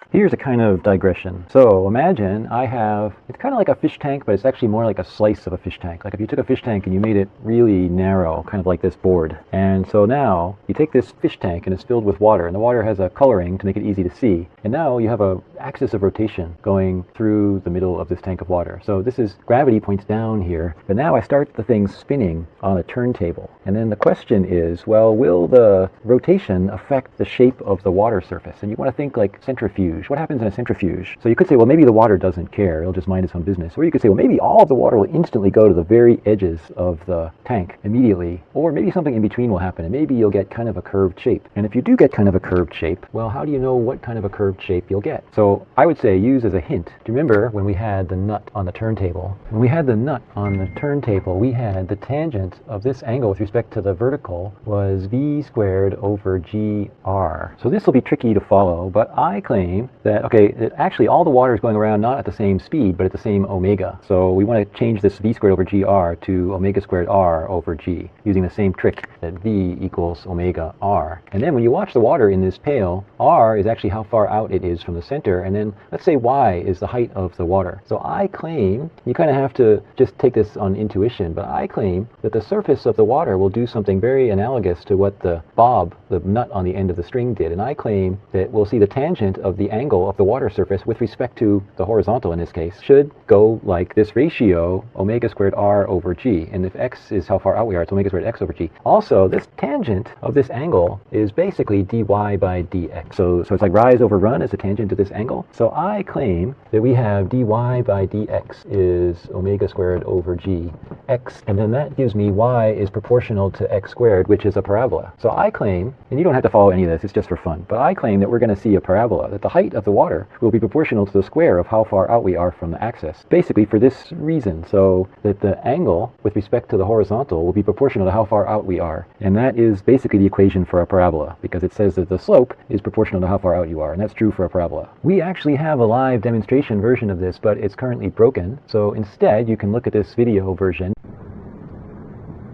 Here's a kind of digression. So imagine it's kind of like a fish tank, but it's actually more like a slice of a fish tank. Like if you took a fish tank and you made it really narrow, kind of like this board. And so now you take this fish tank and it's filled with water, and the water has a coloring to make it easy to see. And now you have a axis of rotation going through the middle of this tank of water. So this is gravity points down here, but now I start the thing spinning on a turntable. And then the question is, well, will the rotation affect the shape of the water surface? And you want to think like centrifuge. What happens in a centrifuge? So you could say, well, maybe the water doesn't care, it'll just mind its own business. Or you could say, well, maybe all of the water will instantly go to the very edges of the tank immediately. Or maybe something in between will happen, and maybe you'll get kind of a curved shape. And if you do get kind of a curved shape, well, how do you know what kind of a curved shape you'll get? So I would say use as a hint. Do you remember when we had the nut on the turntable? When we had the nut on the turntable, we had the tangent of this angle with respect to the vertical was v squared over gr. So this will be tricky to follow, but I claim claim that, okay, actually all the water is going around not at the same speed, but at the same omega. So we want to change this v squared over gr to omega squared r over g, using the same trick that v equals omega r. And then when you watch the water in this pail, r is actually how far out it is from the center, and then let's say y is the height of the water. So I claim, you kind of have to just take this on intuition, but I claim that the surface of the water will do something very analogous to what the bob, the nut on the end of the string, did. And I claim that we'll see the tangent of the angle of the water surface with respect to the horizontal in this case should go like this ratio omega squared r over g. And if x is how far out we are, it's omega squared x over g. Also, this tangent of this angle is basically dy by dx. So it's like rise over run as a tangent to this angle. So I claim that we have dy by dx is omega squared over g x, and then that gives me y is proportional to x squared, which is a parabola. So I claim, and you don't have to follow any of this, it's just for fun, but I claim that we're going to see a parabola, that the height of the water will be proportional to the square of how far out we are from the axis. Basically for this reason, so that the angle with respect to the horizontal will be proportional to how far out we are. And that is basically the equation for a parabola, because it says that the slope is proportional to how far out you are, and that's true for a parabola. We actually have a live demonstration version of this, but it's currently broken, so instead you can look at this video version.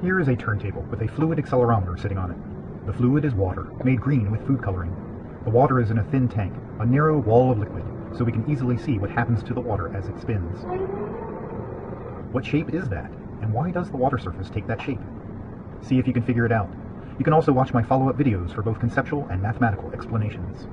Here is a turntable with a fluid accelerometer sitting on it. The fluid is water, made green with food coloring. The water is in a thin tank, a narrow wall of liquid, so we can easily see what happens to the water as it spins. What shape is that, and why does the water surface take that shape? See if you can figure it out. You can also watch my follow-up videos for both conceptual and mathematical explanations.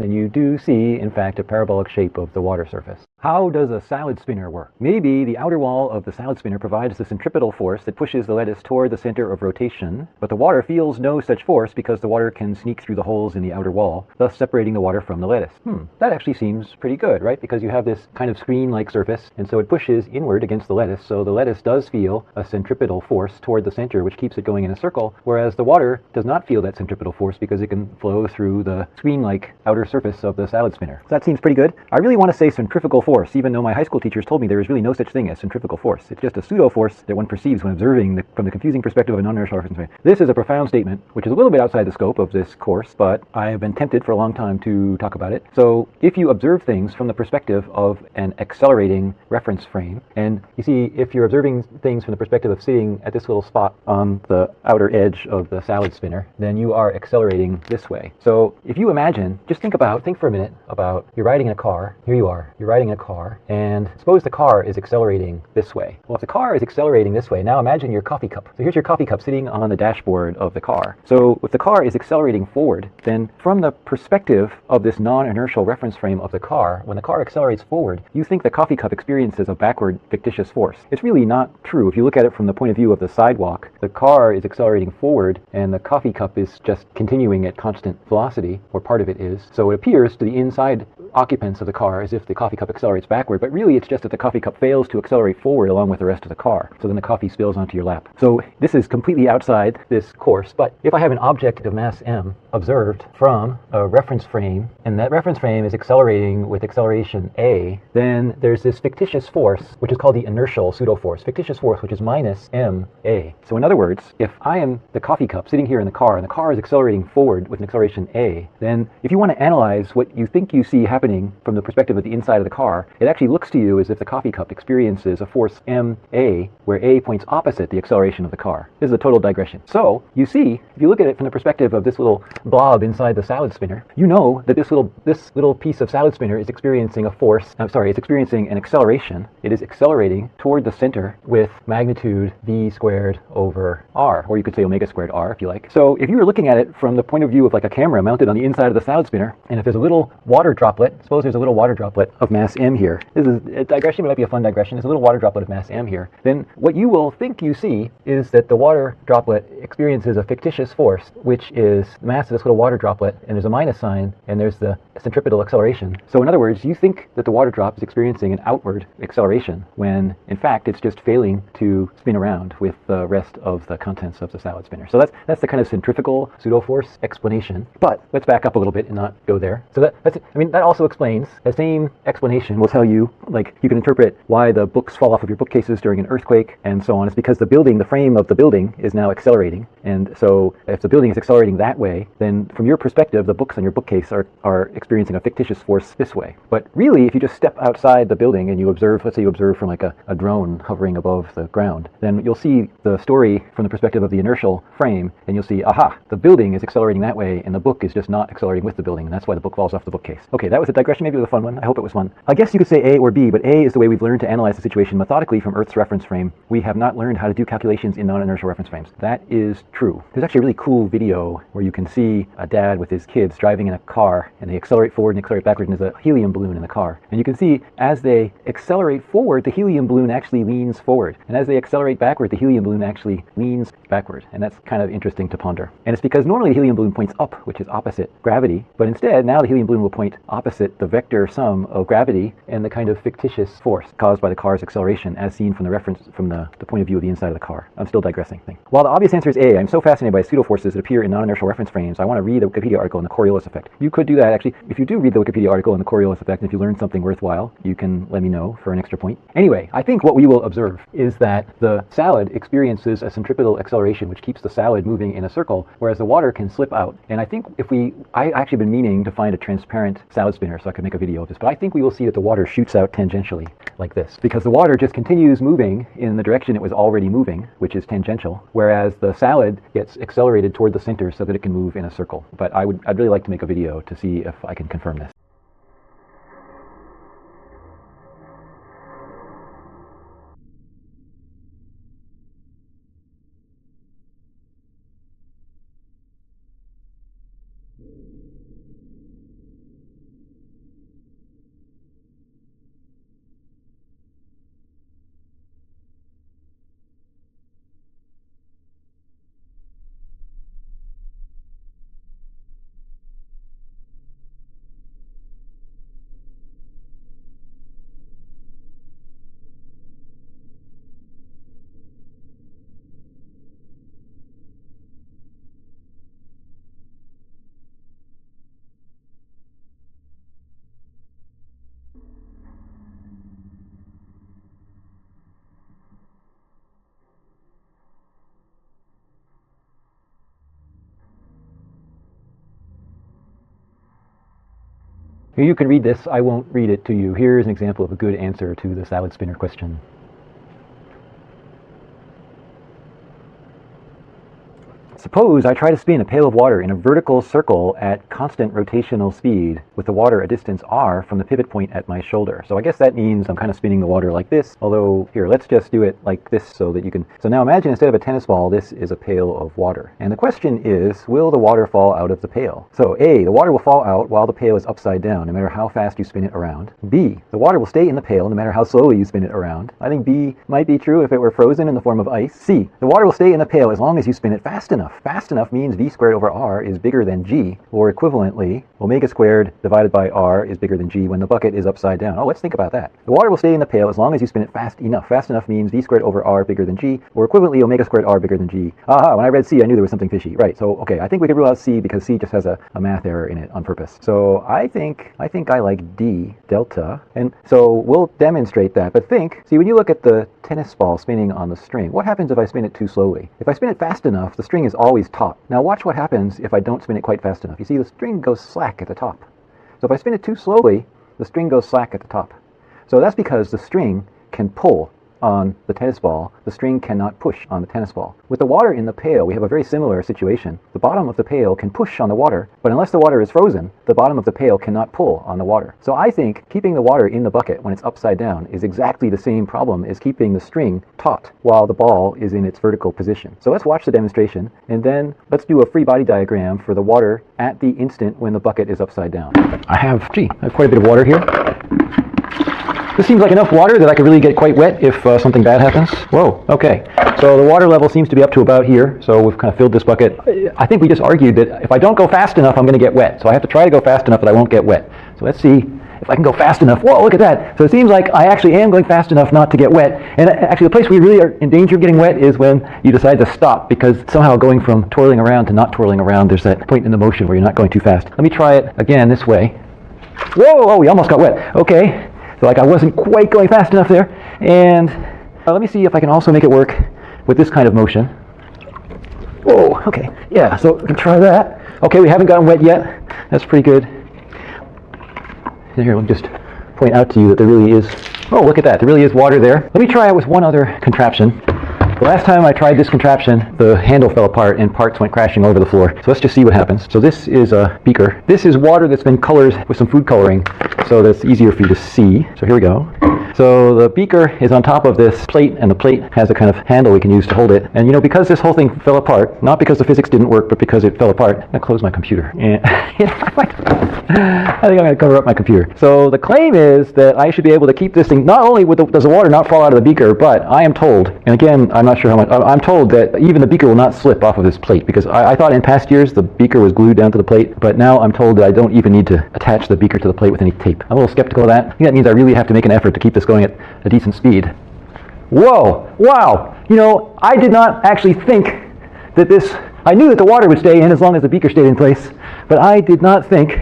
And you do see, in fact, a parabolic shape of the water surface. How does a salad spinner work? Maybe the outer wall of the salad spinner provides the centripetal force that pushes the lettuce toward the center of rotation, but the water feels no such force because the water can sneak through the holes in the outer wall, thus separating the water from the lettuce. That actually seems pretty good, right? Because you have this kind of screen-like surface, and so it pushes inward against the lettuce, so the lettuce does feel a centripetal force toward the center, which keeps it going in a circle, whereas the water does not feel that centripetal force because it can flow through the screen-like outer surface of the salad spinner. So that seems pretty good. I really want to say centrifugal force, even though my high school teachers told me there is really no such thing as centrifugal force. It's just a pseudo force that one perceives when observing from the confusing perspective of a non-inertial reference frame. This is a profound statement, which is a little bit outside the scope of this course, but I have been tempted for a long time to talk about it. So if you observe things from the perspective of an accelerating reference frame, and you see, if you're observing things from the perspective of sitting at this little spot on the outer edge of the salad spinner, then you are accelerating this way. So if you imagine, just think for a minute about you're riding in a car. Here you are, you're riding in a car, and suppose the car is accelerating this way. Well, if the car is accelerating this way, now imagine your coffee cup. So here's your coffee cup sitting on the dashboard of the car. So if the car is accelerating forward, then from the perspective of this non-inertial reference frame of the car, when the car accelerates forward, you think the coffee cup experiences a backward fictitious force. It's really not true. If you look at it from the point of view of the sidewalk, the car is accelerating forward, and the coffee cup is just continuing at constant velocity, or part of it is. So it appears to the inside occupants of the car as if the coffee cup accelerates backward, but really it's just that the coffee cup fails to accelerate forward along with the rest of the car. So then the coffee spills onto your lap. So this is completely outside this course, but if I have an object of mass m observed from a reference frame, and that reference frame is accelerating with acceleration a, then there's this fictitious force, which is called the inertial pseudo-force, fictitious force, which is minus ma. So in other words, if I am the coffee cup sitting here in the car, and the car is accelerating forward with an acceleration a, then if you want to analyze what you think you see happening from the perspective of the inside of the car, it actually looks to you as if the coffee cup experiences a force ma, where a points opposite the acceleration of the car. This is a total digression. So you see, if you look at it from the perspective of this little blob inside the salad spinner, you know that this little piece of salad spinner is experiencing a force, it's experiencing an acceleration. It is accelerating toward the center with magnitude v squared over r, or you could say omega squared r if you like. So if you were looking at it from the point of view of like a camera mounted on the inside of the salad spinner, and if there's a little water droplet, suppose there's a little water droplet of mass m here. This is a digression, but it might be a fun digression. There's a little water droplet of mass m here. Then what you will think you see is that the water droplet experiences a fictitious force, which is the mass of this little water droplet, and there's a minus sign, and there's the centripetal acceleration. So in other words, you think that the water drop is experiencing an outward acceleration, when in fact it's just failing to spin around with the rest of the contents of the salad spinner. So that's the kind of centrifugal pseudo-force explanation. But let's back up a little bit and not go there. So that also also explains, the same explanation will tell you, like, you can interpret why the books fall off of your bookcases during an earthquake and so on. It's because the building, the frame of the building is now accelerating. And so if the building is accelerating that way, then from your perspective, the books on your bookcase are experiencing a fictitious force this way. But really, if you just step outside the building and you observe, let's say you observe from like a drone hovering above the ground, then you'll see the story from the perspective of the inertial frame, and you'll see, aha, the building is accelerating that way, and the book is just not accelerating with the building, and that's why the book falls off the bookcase. Okay, that was a digression. Maybe it was a fun one. I hope it was fun. I guess you could say A or B, but A is the way we've learned to analyze the situation methodically from Earth's reference frame. We have not learned how to do calculations in non-inertial reference frames. That is true. There's actually a really cool video where you can see a dad with his kids driving in a car, and they accelerate forward and accelerate backward, and there's a helium balloon in the car. And you can see as they accelerate forward, the helium balloon actually leans forward. And as they accelerate backward, the helium balloon actually leans backward. And that's kind of interesting to ponder. And it's because normally the helium balloon points up, which is opposite gravity. But instead, now the helium balloon will point opposite the vector sum of gravity and the kind of fictitious force caused by the car's acceleration as seen from the reference, from the point of view of the inside of the car. I'm still digressing. While the obvious answer is A, I'm so fascinated by pseudo-forces that appear in non-inertial reference frames, I want to read the Wikipedia article on the Coriolis effect. You could do that, actually. If you do read the Wikipedia article on the Coriolis effect, and if you learn something worthwhile, you can let me know for an extra point. Anyway, I think what we will observe is that the salad experiences a centripetal acceleration, which keeps the salad moving in a circle, whereas the water can slip out. And I think I actually been meaning to find a transparent salad spinner so I could make a video of this, but I think we will see that the water shoots out tangentially like this, because the water just continues moving in the direction it was already moving, which is tangential, whereas the salad gets accelerated toward the center so that it can move in a circle. But I'd really like to make a video to see if I can confirm this. You can read this. I won't read it to you. Here's an example of a good answer to the salad spinner question. Suppose I try to spin a pail of water in a vertical circle at constant rotational speed with the water a distance r from the pivot point at my shoulder. So I guess that means I'm kind of spinning the water like this, although here, let's just do it like this so that you can... So now imagine instead of a tennis ball, this is a pail of water. And the question is, will the water fall out of the pail? So A, the water will fall out while the pail is upside down, no matter how fast you spin it around. B, the water will stay in the pail no matter how slowly you spin it around. I think B might be true if it were frozen in the form of ice. C, the water will stay in the pail as long as you spin it fast enough. Fast enough means v squared over r is bigger than g, or equivalently, omega squared divided by r is bigger than g when the bucket is upside down. Oh, let's think about that. The water will stay in the pail as long as you spin it fast enough. Fast enough means v squared over r bigger than g, or equivalently omega squared r bigger than g. Aha, when I read C, I knew there was something fishy. Right, so okay, I think we could rule out C because C just has a math error in it on purpose. So I think I like D, delta, and so we'll demonstrate that. But see, when you look at the tennis ball spinning on the string, what happens if I spin it too slowly? If I spin it fast enough, the string is always taut. Now watch what happens if I don't spin it quite fast enough. You see, the string goes slack at the top. So if I spin it too slowly, the string goes slack at the top. So that's because the string can pull on the tennis ball. The string cannot push on the tennis ball. With the water in the pail, we have a very similar situation. The bottom of the pail can push on the water, but unless the water is frozen, the bottom of the pail cannot pull on the water. So I think keeping the water in the bucket when it's upside down is exactly the same problem as keeping the string taut while the ball is in its vertical position. So let's watch the demonstration, and then let's do a free body diagram for the water at the instant when the bucket is upside down. I have quite a bit of water here. This seems like enough water that I could really get quite wet if something bad happens. Whoa, okay. So the water level seems to be up to about here, so we've kind of filled this bucket. I think we just argued that if I don't go fast enough, I'm going to get wet. So I have to try to go fast enough that I won't get wet. So let's see if I can go fast enough. Whoa, look at that. So it seems like I actually am going fast enough not to get wet. And actually the place where you really are in danger of getting wet is when you decide to stop, because somehow going from twirling around to not twirling around, there's that point in the motion where you're not going too fast. Let me try it again this way. Whoa, oh, we almost got wet. Okay, so like I wasn't quite going fast enough there. And let me see if I can also make it work with this kind of motion. Whoa, okay, yeah, so we can try that. Okay, we haven't gotten wet yet. That's pretty good. And here, let me just point out to you that there really is, oh, look at that, there really is water there. Let me try it with one other contraption. The last time I tried this contraption, the handle fell apart and parts went crashing over the floor. So let's just see what happens. So this is a beaker. This is water that's been colored with some food coloring, so that's easier for you to see. So here we go. So the beaker is on top of this plate, and the plate has a kind of handle we can use to hold it. And you know, because this whole thing fell apart, not because the physics didn't work, but because it fell apart, I'm gonna close my computer. And I think I'm gonna cover up my computer. So the claim is that I should be able to keep this thing, not only does the water not fall out of the beaker, but I am told, and again, I'm not sure how much, I'm told that even the beaker will not slip off of this plate, because I thought in past years the beaker was glued down to the plate, but now I'm told that I don't even need to attach the beaker to the plate with any tape. I'm a little skeptical of that. I think that means I really have to make an effort to keep this going at a decent speed. Whoa, wow, you know, I did not actually think that this, I knew that the water would stay in as long as the beaker stayed in place, but I did not think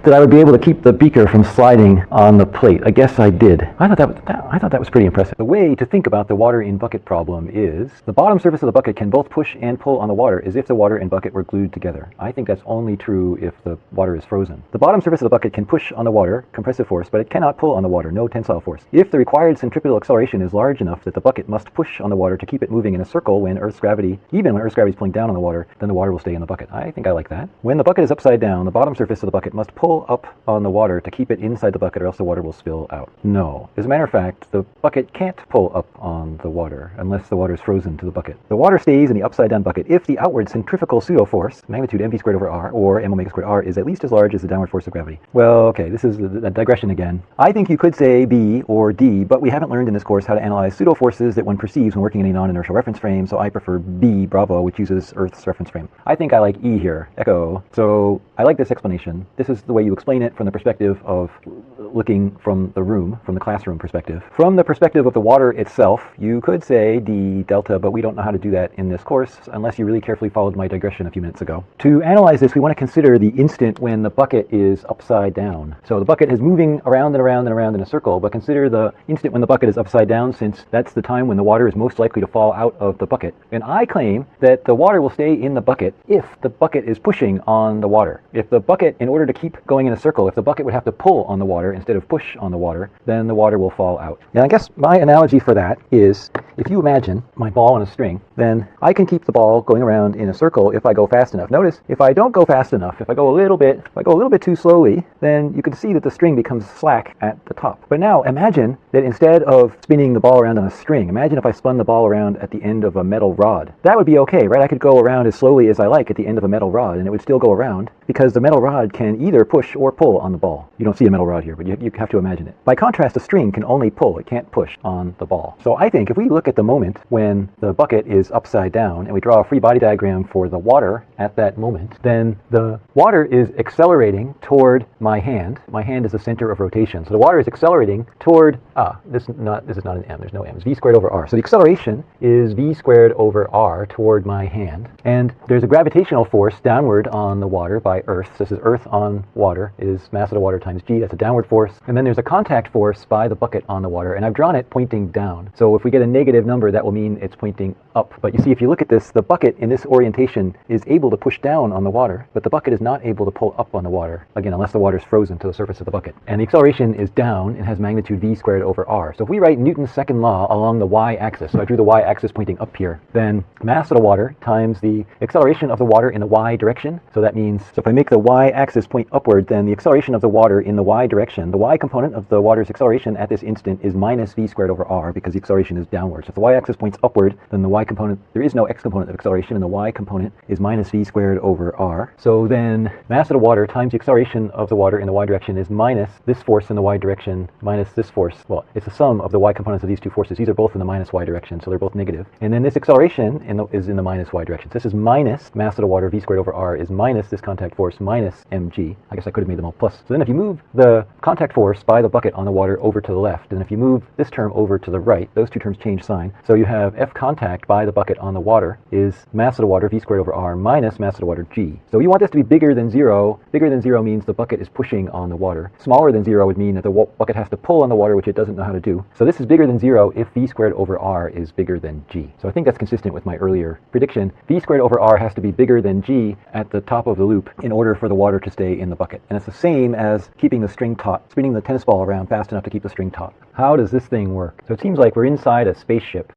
that I would be able to keep the beaker from sliding on the plate. I guess I did. I thought that was pretty impressive. The way to think about the water in bucket problem is the bottom surface of the bucket can both push and pull on the water as if the water and bucket were glued together. I think that's only true if the water is frozen. The bottom surface of the bucket can push on the water, compressive force, but it cannot pull on the water, no tensile force. If the required centripetal acceleration is large enough that the bucket must push on the water to keep it moving in a circle when Earth's gravity, even when Earth's gravity is pulling down on the water, then the water will stay in the bucket. I think I like that. When the bucket is upside down, the bottom surface of the bucket must pull up on the water to keep it inside the bucket, or else the water will spill out. No. As a matter of fact, the bucket can't pull up on the water unless the water is frozen to the bucket. The water stays in the upside down bucket if the outward centrifugal pseudo force, magnitude mv squared over r, or m omega squared r, is at least as large as the downward force of gravity. Well, okay, this is a digression again. I think you could say B or D, but we haven't learned in this course how to analyze pseudo forces that one perceives when working in a non-inertial reference frame, so I prefer B, bravo, which uses Earth's reference frame. I think I like E here, echo. So I like this explanation. This is the way you explain it from the perspective of looking from the room, from the classroom perspective. From the perspective of the water itself, you could say D delta, but we don't know how to do that in this course unless you really carefully followed my digression a few minutes ago. To analyze this, we want to consider the instant when the bucket is upside down. So the bucket is moving around and around and around in a circle, but consider the instant when the bucket is upside down, since that's the time when the water is most likely to fall out of the bucket. And I claim that the water will stay in the bucket if the bucket is pushing on the water. If the bucket, in order to keep going in a circle, if the bucket would have to pull on the water instead of push on the water, then the water will fall out. Now I guess my analogy for that is, if you imagine my ball on a string, then I can keep the ball going around in a circle if I go fast enough. Notice, if I don't go fast enough, if I go a little bit too slowly, then you can see that the string becomes slack at the top. But now imagine that instead of spinning the ball around on a string, imagine if I spun the ball around at the end of a metal rod. That would be okay, right? I could go around as slowly as I like at the end of a metal rod, and it would still go around, because the metal rod can either push or pull on the ball. You don't see a metal rod here, but you have to imagine it. By contrast, a string can only pull, it can't push on the ball. So I think if we look at the moment when the bucket is upside down and we draw a free body diagram for the water at that moment, then the water is accelerating toward my hand. My hand is the center of rotation. So the water is accelerating toward, this is not an m, there's no m, it's v squared over r. So the acceleration is v squared over r toward my hand. And there's a gravitational force downward on the water by Earth. So this is Earth on water is mass of the water times g, that's a downward force. And then there's a contact force by the bucket on the water, and I've drawn it pointing down. So if we get a negative number, that will mean it's pointing up. But you see, if you look at this, the bucket in this orientation is able to push down on the water, but the bucket is not able to pull up on the water, again, unless the water is frozen to the surface of the bucket. And the acceleration is down and has magnitude v squared over r. So if we write Newton's second law along the y-axis, so I drew the y-axis pointing up here, then mass of the water times the acceleration of the water in the y direction. So that means, so if I make the y-axis point upward, then the acceleration of the water in the y direction, the y component of the water's acceleration at this instant is minus v squared over r, because the acceleration is downward. So if the y-axis points upward, then the y component, there is no x component of acceleration, and the y component is minus v squared over r. So then mass of the water times the acceleration of the water in the y direction is minus this force in the y direction minus this force. Well, it's the sum of the y components of these two forces. These are both in the minus y direction, so they're both negative. And then this acceleration is in the minus y direction. So this is minus mass of the water v squared over r is minus this contact force minus mg. I guess I could have made them all plus. So then if you move the contact contact force by the bucket on the water over to the left. And if you move this term over to the right, those two terms change sign. So you have F contact by the bucket on the water is mass of the water, V squared over R, minus mass of the water, G. So you want this to be bigger than 0. Bigger than 0 means the bucket is pushing on the water. Smaller than 0 would mean that the bucket has to pull on the water, which it doesn't know how to do. So this is bigger than 0 if V squared over R is bigger than G. So I think that's consistent with my earlier prediction. V squared over R has to be bigger than G at the top of the loop in order for the water to stay in the bucket. And it's the same as keeping the string taut, spinning the tennis ball around fast enough to keep the string taut. How does this thing work? So it seems like we're inside a spaceship.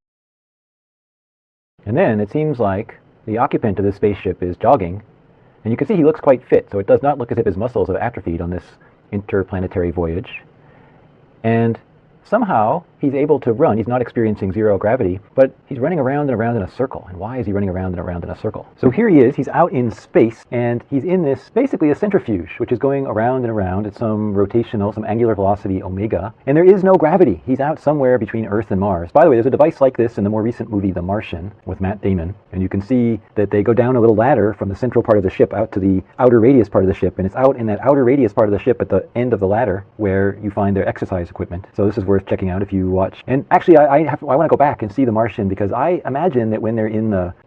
And then it seems like the occupant of this spaceship is jogging. And you can see he looks quite fit, so it does not look as if his muscles have atrophied on this interplanetary voyage. And somehow he's able to run. He's not experiencing zero gravity, but he's running around and around in a circle. And why is he running around and around in a circle? So here he is. He's out in space, and he's in this, basically a centrifuge, which is going around and around at some rotational, some angular velocity omega. And there is no gravity. He's out somewhere between Earth and Mars. By the way, there's a device like this in the more recent movie, The Martian, with Matt Damon. And you can see that they go down a little ladder from the central part of the ship out to the outer radius part of the ship. And it's out in that outer radius part of the ship at the end of the ladder where you find their exercise equipment. So this is worth checking out if you watch. And actually, I want to go back and see The Martian, because I imagine that when they're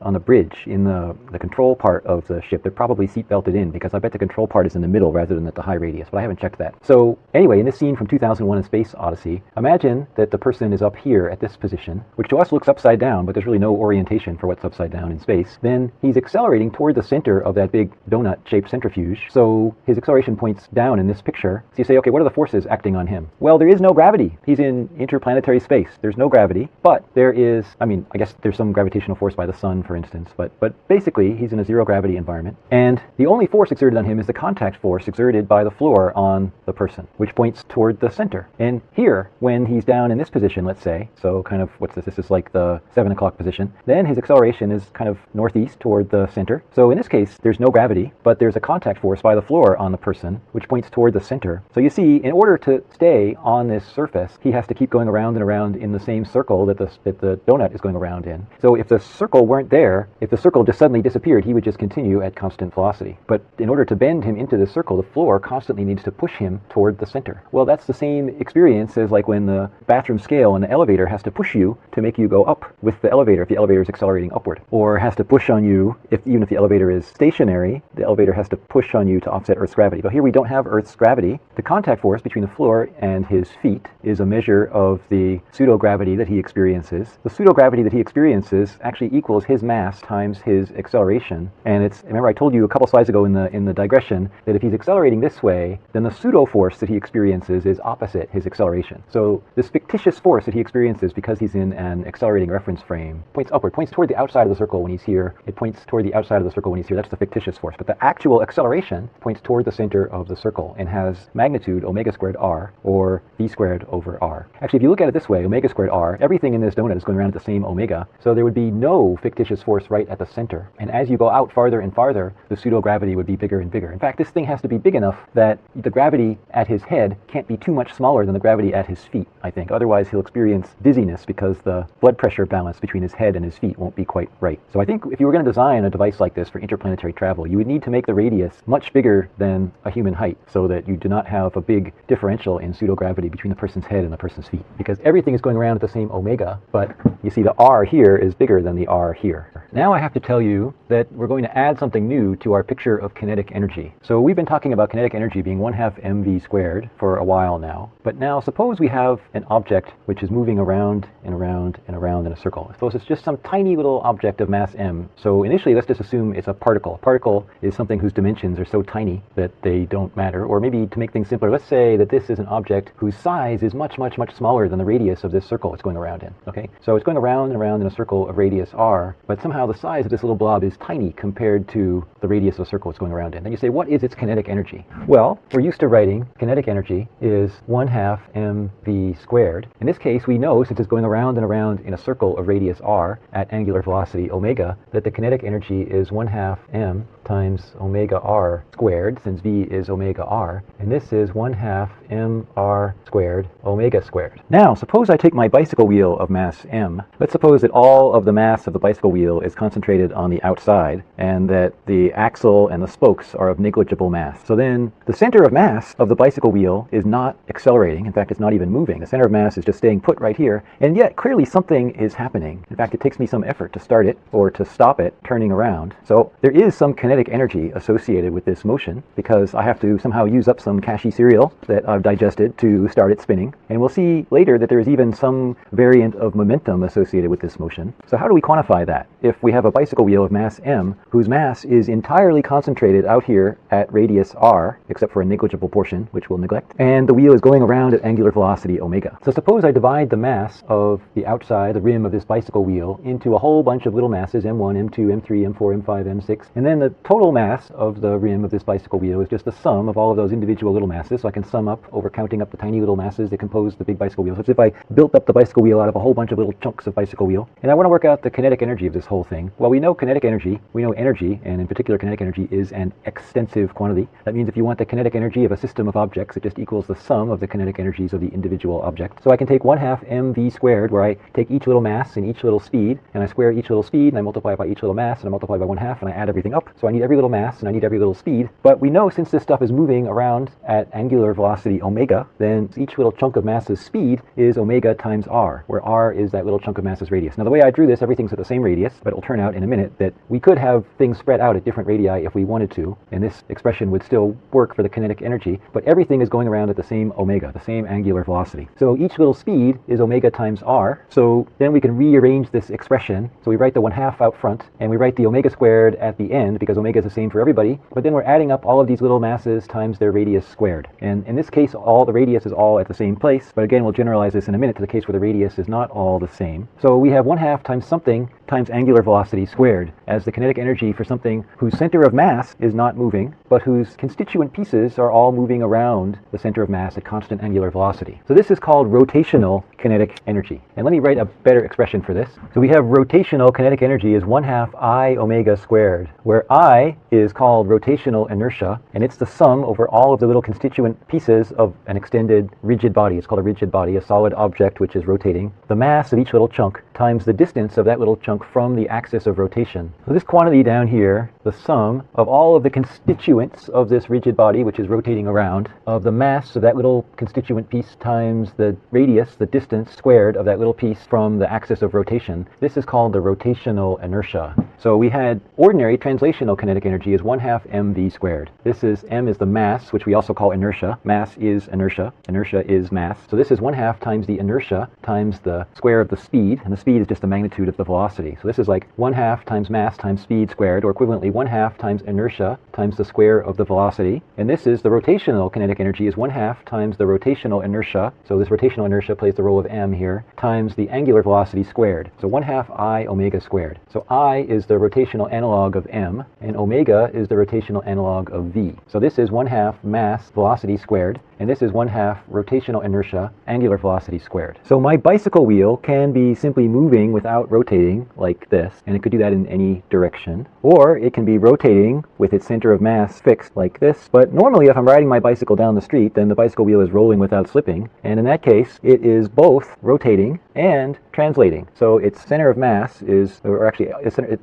on the bridge, in the control part of the ship, they're probably seat belted in, because I bet the control part is in the middle rather than at the high radius, but I haven't checked that. So anyway, in this scene from 2001: A Space Odyssey, imagine that the person is up here at this position, which to us looks upside down, but there's really no orientation for what's upside down in space. Then he's accelerating toward the center of that big donut-shaped centrifuge, so his acceleration points down in this picture. So you say, okay, what are the forces acting on him? Well, there is no gravity. He's in interplanetary space. There's no gravity, but there is, I guess there's some gravitational force by the sun, for instance, but basically he's in a zero gravity environment. And the only force exerted on him is the contact force exerted by the floor on the person, which points toward the center. And here, when he's down in this position, let's say, so kind of, what's this? This is like the 7 o'clock position. Then his acceleration is kind of northeast toward the center. So in this case, there's no gravity, but there's a contact force by the floor on the person, which points toward the center. So you see, in order to stay on this surface, he has to keep going around and around in the same circle that the donut is going around in. So if the circle weren't there, if the circle just suddenly disappeared, he would just continue at constant velocity. But in order to bend him into the circle, the floor constantly needs to push him toward the center. Well, that's the same experience as like when the bathroom scale in the elevator has to push you to make you go up with the elevator if the elevator is accelerating upward, or has to push on you even if the elevator is stationary. The elevator has to push on you to offset Earth's gravity. But here we don't have Earth's gravity. The contact force between the floor and his feet is a measure of the pseudogravity that he experiences. The pseudogravity that he experiences actually equals his mass times his acceleration. And it's, remember I told you a couple slides ago in the digression that if he's accelerating this way, then the pseudo force that he experiences is opposite his acceleration. So this fictitious force that he experiences because he's in an accelerating reference frame points upward, points toward the outside of the circle when he's here. It points toward the outside of the circle when he's here. That's the fictitious force. But the actual acceleration points toward the center of the circle and has magnitude omega squared r, or v squared over r. Actually, if you look at it this way, omega squared r, everything in this donut is going around at the same omega, so there would be no fictitious force right at the center. And as you go out farther and farther, the pseudogravity would be bigger and bigger. In fact, this thing has to be big enough that the gravity at his head can't be too much smaller than the gravity at his feet, I think. Otherwise, he'll experience dizziness because the blood pressure balance between his head and his feet won't be quite right. So I think if you were going to design a device like this for interplanetary travel, you would need to make the radius much bigger than a human height so that you do not have a big differential in pseudogravity between the person's head and the person's feet. Because everything is going around at the same omega, but you see the r here is bigger than the r here. Now I have to tell you that we're going to add something new to our picture of kinetic energy. So we've been talking about kinetic energy being 1/2 mv squared for a while now. But now suppose we have an object which is moving around and around and around in a circle. Suppose it's just some tiny little object of mass m. So initially let's just assume it's a particle. A particle is something whose dimensions are so tiny that they don't matter. Or maybe to make things simpler, let's say that this is an object whose size is much, much, much smaller than the radius of this circle it's going around in. Okay, so it's going around and around in a circle of radius r, but somehow the size of this little blob is tiny compared to the radius of the circle it's going around in. Then you say, what is its kinetic energy? Well, we're used to writing kinetic energy is 1/2 mv squared. In this case, we know, since it's going around and around in a circle of radius r at angular velocity omega, that the kinetic energy is 1/2 m times omega r squared, since v is omega r, and this is 1/2 mr squared omega squared. Now, suppose I take my bicycle wheel of mass m. Let's suppose that all of the mass of the bicycle wheel is concentrated on the outside, and that the axle and the spokes are of negligible mass. So then the center of mass of the bicycle wheel is not accelerating. In fact, it's not even moving. The center of mass is just staying put right here, and yet clearly something is happening. In fact, it takes me some effort to start it or to stop it turning around. So there is some kinetic energy associated with this motion, because I have to somehow use up some cashy cereal that I've digested to start it spinning. And we'll see later that there's even some variant of momentum associated with this motion. So how do we quantify that? If we have a bicycle wheel of mass m, whose mass is entirely concentrated out here at radius r, except for a negligible portion, which we'll neglect, and the wheel is going around at angular velocity omega. So suppose I divide the mass of the outside, the rim of this bicycle wheel, into a whole bunch of little masses, m1, m2, m3, m4, m5, m6, and then the total mass of the rim of this bicycle wheel is just the sum of all of those individual little masses. So I can sum up over counting up the tiny little masses that compose the big bicycle wheel. So it's if I built up the bicycle wheel out of a whole bunch of little chunks of bicycle wheel, and I want to work out the kinetic energy of this whole thing. Well, we know kinetic energy, we know energy, and in particular kinetic energy is an extensive quantity. That means if you want the kinetic energy of a system of objects, it just equals the sum of the kinetic energies of the individual object. So I can take 1/2 mv squared, where I take each little mass and each little speed, and I square each little speed, and I multiply it by each little mass, and I multiply by 1/2, and I add everything up. So I need every little mass, and I need every little speed. But we know since this stuff is moving around at angular velocity omega, then each little chunk of mass's speed is omega times r, where r is that little chunk of mass's radius. Now the way I drew this, everything's at the same radius, but it'll turn out in a minute that we could have things spread out at different radii if we wanted to, and this expression would still work for the kinetic energy, but everything is going around at the same omega, the same angular velocity. So each little speed is omega times r, so then we can rearrange this expression. So we write the 1/2 out front, and we write the omega squared at the end, because omega is the same for everybody, but then we're adding up all of these little masses times their radius squared. And in this case, all the radius is all at the same place, but again, we'll generalize this in a minute to the case where the radius is not all the same. So we have 1/2 times something times angular velocity squared as the kinetic energy for something whose center of mass is not moving, but whose constituent pieces are all moving around the center of mass at constant angular velocity. So this is called rotational kinetic energy. And let me write a better expression for this. So we have rotational kinetic energy is 1/2 I omega squared, where I is called rotational inertia, and it's the sum over all of the little constituent pieces of an extended rigid body. It's called a rigid body, a solid object which is rotating. The mass of each little chunk times the distance of that little chunk from the axis of rotation. So this quantity down here, the sum of all of the constituents of this rigid body which is rotating around, of the mass of that little constituent piece times the radius, the distance squared of that little piece from the axis of rotation. This is called the rotational inertia. So we had ordinary translational kinetic energy is 1/2 mv squared. This is, m is the mass, which we also call inertia. Mass is inertia. Inertia is mass. So this is 1/2 times the inertia times the square of the speed, and the speed is just the magnitude of the velocity. So this is like 1/2 times mass times speed squared, or equivalently 1/2 times inertia times the square of the velocity. And this is the rotational kinetic energy is 1/2 times the rotational inertia. So this rotational inertia plays the role of m here, times the angular velocity squared. So 1/2 I omega squared. So I is the rotational analog of m, and omega is the rotational analog of v. So this is 1/2 mass velocity squared, and this is 1/2 rotational inertia angular velocity squared. So my bicycle wheel can be simply moving without rotating like this, and it could do that in any direction, or it can be rotating with its center of mass fixed like this. But normally if I'm riding my bicycle down the street, then the bicycle wheel is rolling without slipping, and in that case it is both rotating and translating. So its center of mass is, or actually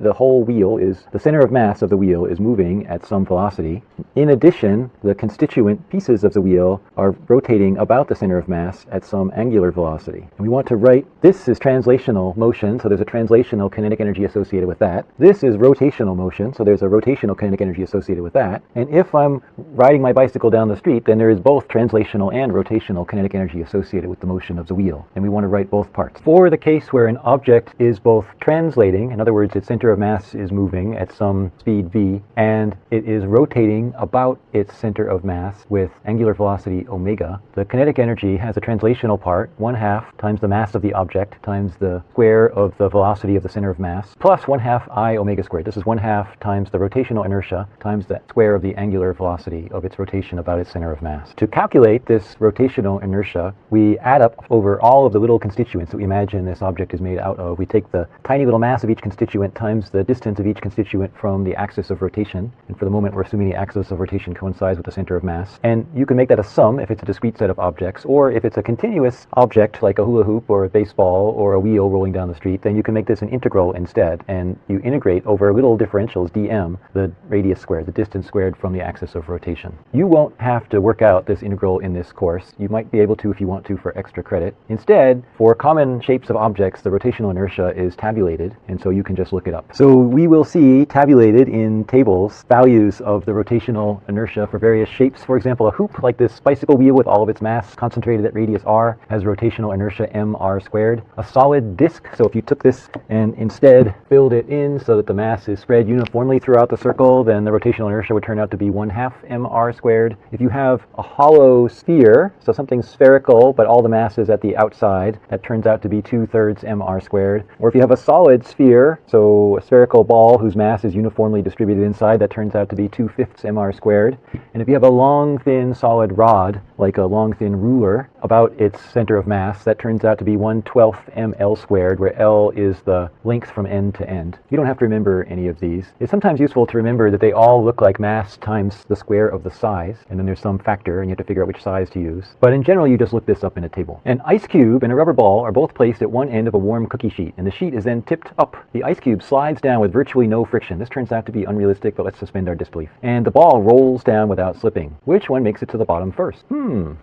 the whole wheel is, the center of mass of the wheel is moving at some velocity. In addition, the constituent pieces of the wheel are rotating about the center of mass at some angular velocity. And we want to write, this is translational motion, so there's a translational kinetic energy associated with that. This is rotational motion, so there's a rotational kinetic energy associated with that. And if I'm riding my bicycle down the street, then there is both translational and rotational kinetic energy associated with the motion of the wheel. And we want to write both parts. For the case where an object is both translating, in other words, its center of mass is moving at some speed v, and it is rotating about its center of mass with angular velocity the omega, the kinetic energy has a translational part, 1/2 times the mass of the object times the square of the velocity of the center of mass, plus 1/2 I omega squared. This is 1/2 times the rotational inertia times the square of the angular velocity of its rotation about its center of mass. To calculate this rotational inertia, we add up over all of the little constituents that we imagine this object is made out of. We take the tiny little mass of each constituent times the distance of each constituent from the axis of rotation, and for the moment we're assuming the axis of rotation coincides with the center of mass. And you can make that a sum if it's a discrete set of objects, or if it's a continuous object like a hula hoop or a baseball or a wheel rolling down the street, then you can make this an integral instead, and you integrate over little differentials dm, the radius squared, the distance squared from the axis of rotation. You won't have to work out this integral in this course. You might be able to if you want to for extra credit. Instead, for common shapes of objects, the rotational inertia is tabulated, and so you can just look it up. So we will see tabulated in tables values of the rotational inertia for various shapes. For example, a hoop like this bicycle wheel with all of its mass concentrated at radius r has rotational inertia mr squared. A solid disk, so if you took this and instead filled it in so that the mass is spread uniformly throughout the circle, then the rotational inertia would turn out to be 1/2 mr squared. If you have a hollow sphere, so something spherical but all the mass is at the outside, that turns out to be 2/3 mr squared. Or if you have a solid sphere, so a spherical ball whose mass is uniformly distributed inside, that turns out to be 2/5 mr squared. And if you have a long, thin, solid rod, like a long, thin ruler, about its center of mass, that turns out to be 1/12 ml squared, where L is the length from end to end. You don't have to remember any of these. It's sometimes useful to remember that they all look like mass times the square of the size, and then there's some factor, and you have to figure out which size to use. But in general, you just look this up in a table. An ice cube and a rubber ball are both placed at one end of a warm cookie sheet, and the sheet is then tipped up. The ice cube slides down with virtually no friction. This turns out to be unrealistic, but let's suspend our disbelief. And the ball rolls down without slipping. Which one makes it to the bottom first?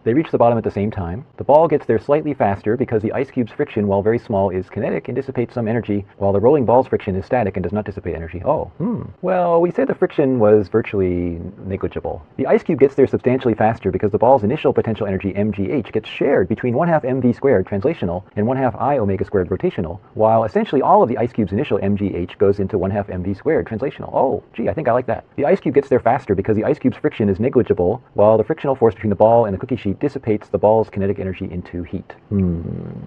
They reach the bottom at the same time. The ball gets there slightly faster because the ice cube's friction, while very small, is kinetic and dissipates some energy, while the rolling ball's friction is static and does not dissipate energy. Well, we said the friction was virtually negligible. The ice cube gets there substantially faster because the ball's initial potential energy, mgh, gets shared between 1/2 mv squared translational and 1/2 I omega squared rotational, while essentially all of the ice cube's initial mgh goes into 1/2 mv squared translational. Oh, gee, I think I like that. The ice cube gets there faster because the ice cube's friction is negligible, while the frictional force between the ball and the cookie sheet dissipates the ball's kinetic energy into heat.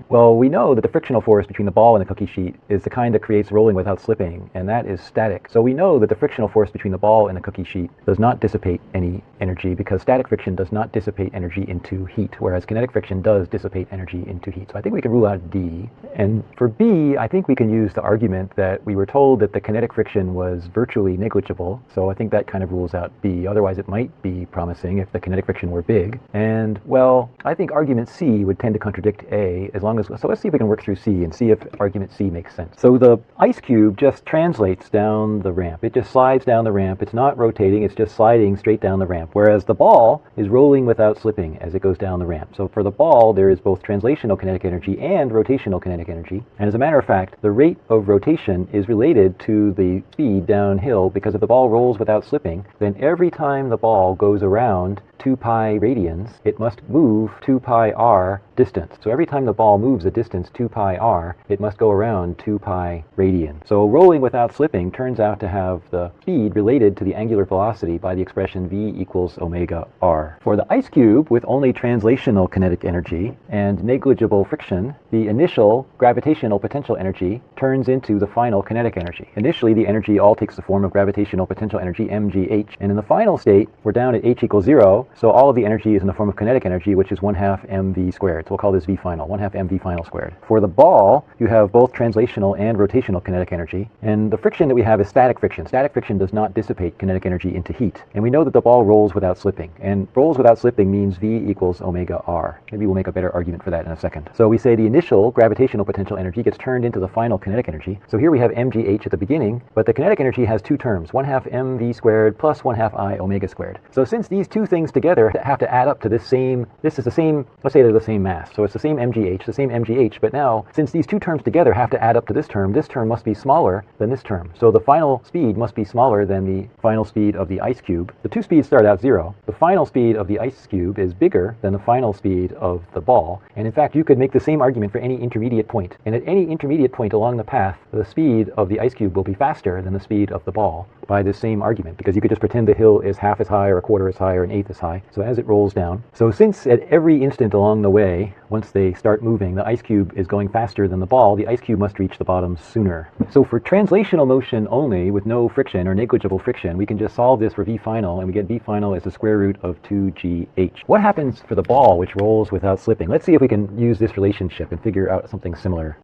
Well, we know that the frictional force between the ball and the cookie sheet is the kind that creates rolling without slipping, and that is static. So we know that the frictional force between the ball and the cookie sheet does not dissipate any energy, because static friction does not dissipate energy into heat, whereas kinetic friction does dissipate energy into heat. So I think we can rule out D. And for B, I think we can use the argument that we were told that the kinetic friction was virtually negligible, so I think that kind of rules out B. Otherwise it might be promising if the kinetic friction were big. And, well, I think argument C would tend to contradict A, as long as, so let's see if we can work through C and see if argument C makes sense. So the ice cube just translates down the ramp. It just slides down the ramp. It's not rotating, it's just sliding straight down the ramp, whereas the ball is rolling without slipping as it goes down the ramp. So for the ball, there is both translational kinetic energy and rotational kinetic energy. And as a matter of fact, the rate of rotation is related to the speed downhill, because if the ball rolls without slipping, then every time the ball goes around 2 pi radians, it must move 2 pi r distance. So every time the ball moves a distance 2 pi r, it must go around 2 pi radians. So rolling without slipping turns out to have the speed related to the angular velocity by the expression v equals omega r. For the ice cube with only translational kinetic energy and negligible friction, the initial gravitational potential energy turns into the final kinetic energy. Initially, the energy all takes the form of gravitational potential energy, mgh, and in the final state, we're down at h equals 0, so all of the energy is in the form of kinetic energy, which is 1/2 mv squared. So we'll call this v final, 1/2 mv final squared. For the ball, you have both translational and rotational kinetic energy, and the friction that we have is static friction. Static friction does not dissipate kinetic energy into heat, and we know that the ball rolls without slipping, and rolls without slipping means v equals omega r. Maybe we'll make a better argument for that in a second. So we say the initial gravitational potential energy gets turned into the final kinetic energy. So here we have mgh at the beginning, but the kinetic energy has two terms, 1/2 mv squared plus 1/2 I omega squared. So since these two things together have to add up to this is the same, let's say they're the same mass, so it's the same mgh, but now since these two terms together have to add up to this term must be smaller than this term. So the final speed must be smaller than the final speed of the ice cube. The two speeds start out 0. The final speed of the ice cube is bigger than the final speed of the ball, and in fact you could make the same argument for any intermediate point, and at any intermediate point along the path, the speed of the ice cube will be faster than the speed of the ball by this same argument, because you could just pretend the hill is half as high or a quarter as high or an eighth as high pi. So as it rolls down. So since at every instant along the way, once they start moving, the ice cube is going faster than the ball, the ice cube must reach the bottom sooner. So for translational motion only, with no friction or negligible friction, we can just solve this for v final, and we get v final as the square root of 2gh. What happens for the ball which rolls without slipping? Let's see if we can use this relationship and figure out something similar.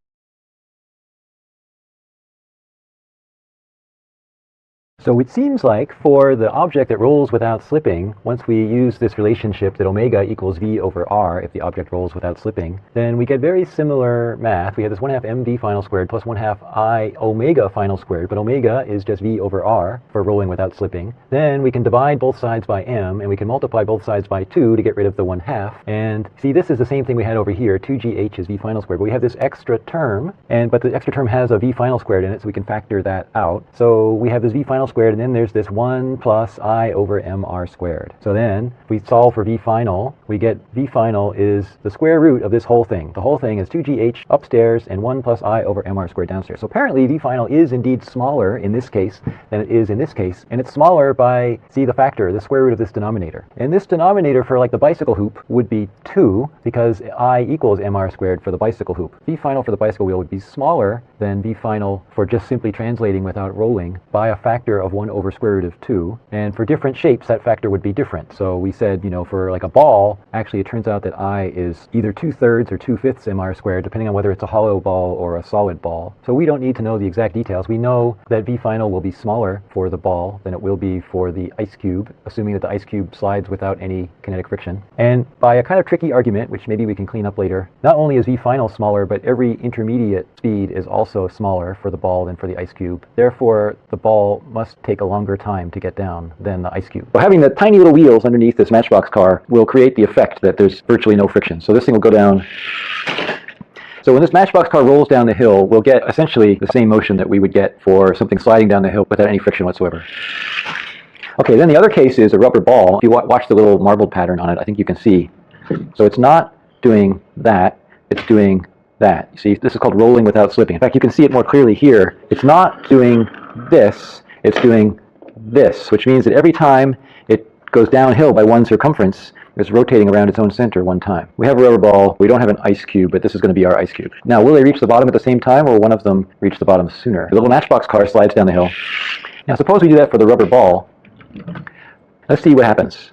So it seems like for the object that rolls without slipping, once we use this relationship that omega equals v over r if the object rolls without slipping, then we get very similar math. We have this 1/2 mv final squared plus 1/2 I omega final squared, but omega is just v over r for rolling without slipping. Then we can divide both sides by m, and we can multiply both sides by 2 to get rid of the 1/2. And see, this is the same thing we had over here. 2gh is v final squared, but we have this extra term, but the extra term has a v final squared in it, so we can factor that out. So we have this v final squared, and then there's this 1 plus I over mr squared. So then if we solve for v final, we get v final is the square root of this whole thing. The whole thing is 2gh upstairs and 1 plus I over mr squared downstairs. So apparently v final is indeed smaller in this case than it is in this case, and it's smaller by, see, the factor, the square root of this denominator. And this denominator for like the bicycle hoop would be 2, because I equals mr squared for the bicycle hoop. V final for the bicycle wheel would be smaller than v final for just simply translating without rolling by a factor of 1 over square root of 2, and for different shapes that factor would be different. So we said, for like a ball, actually it turns out that I is either 2/3 or 2/5 mr squared, depending on whether it's a hollow ball or a solid ball. So we don't need to know the exact details. We know that v final will be smaller for the ball than it will be for the ice cube, assuming that the ice cube slides without any kinetic friction. And by a kind of tricky argument, which maybe we can clean up later, not only is v final smaller, but every intermediate speed is also smaller for the ball than for the ice cube. Therefore, the ball must take a longer time to get down than the ice cube. So having the tiny little wheels underneath this Matchbox car will create the effect that there's virtually no friction. So this thing will go down. So when this Matchbox car rolls down the hill, we'll get essentially the same motion that we would get for something sliding down the hill without any friction whatsoever. Okay, then the other case is a rubber ball. If you watch the little marbled pattern on it, I think you can see. So it's not doing that, it's doing that. You see, this is called rolling without slipping. In fact, you can see it more clearly here. It's not doing this, it's doing this, which means that every time it goes downhill by one circumference, it's rotating around its own center one time. We have a rubber ball, we don't have an ice cube, but this is going to be our ice cube. Now, will they reach the bottom at the same time, or will one of them reach the bottom sooner? The little Matchbox car slides down the hill. Now, suppose we do that for the rubber ball. Let's see what happens.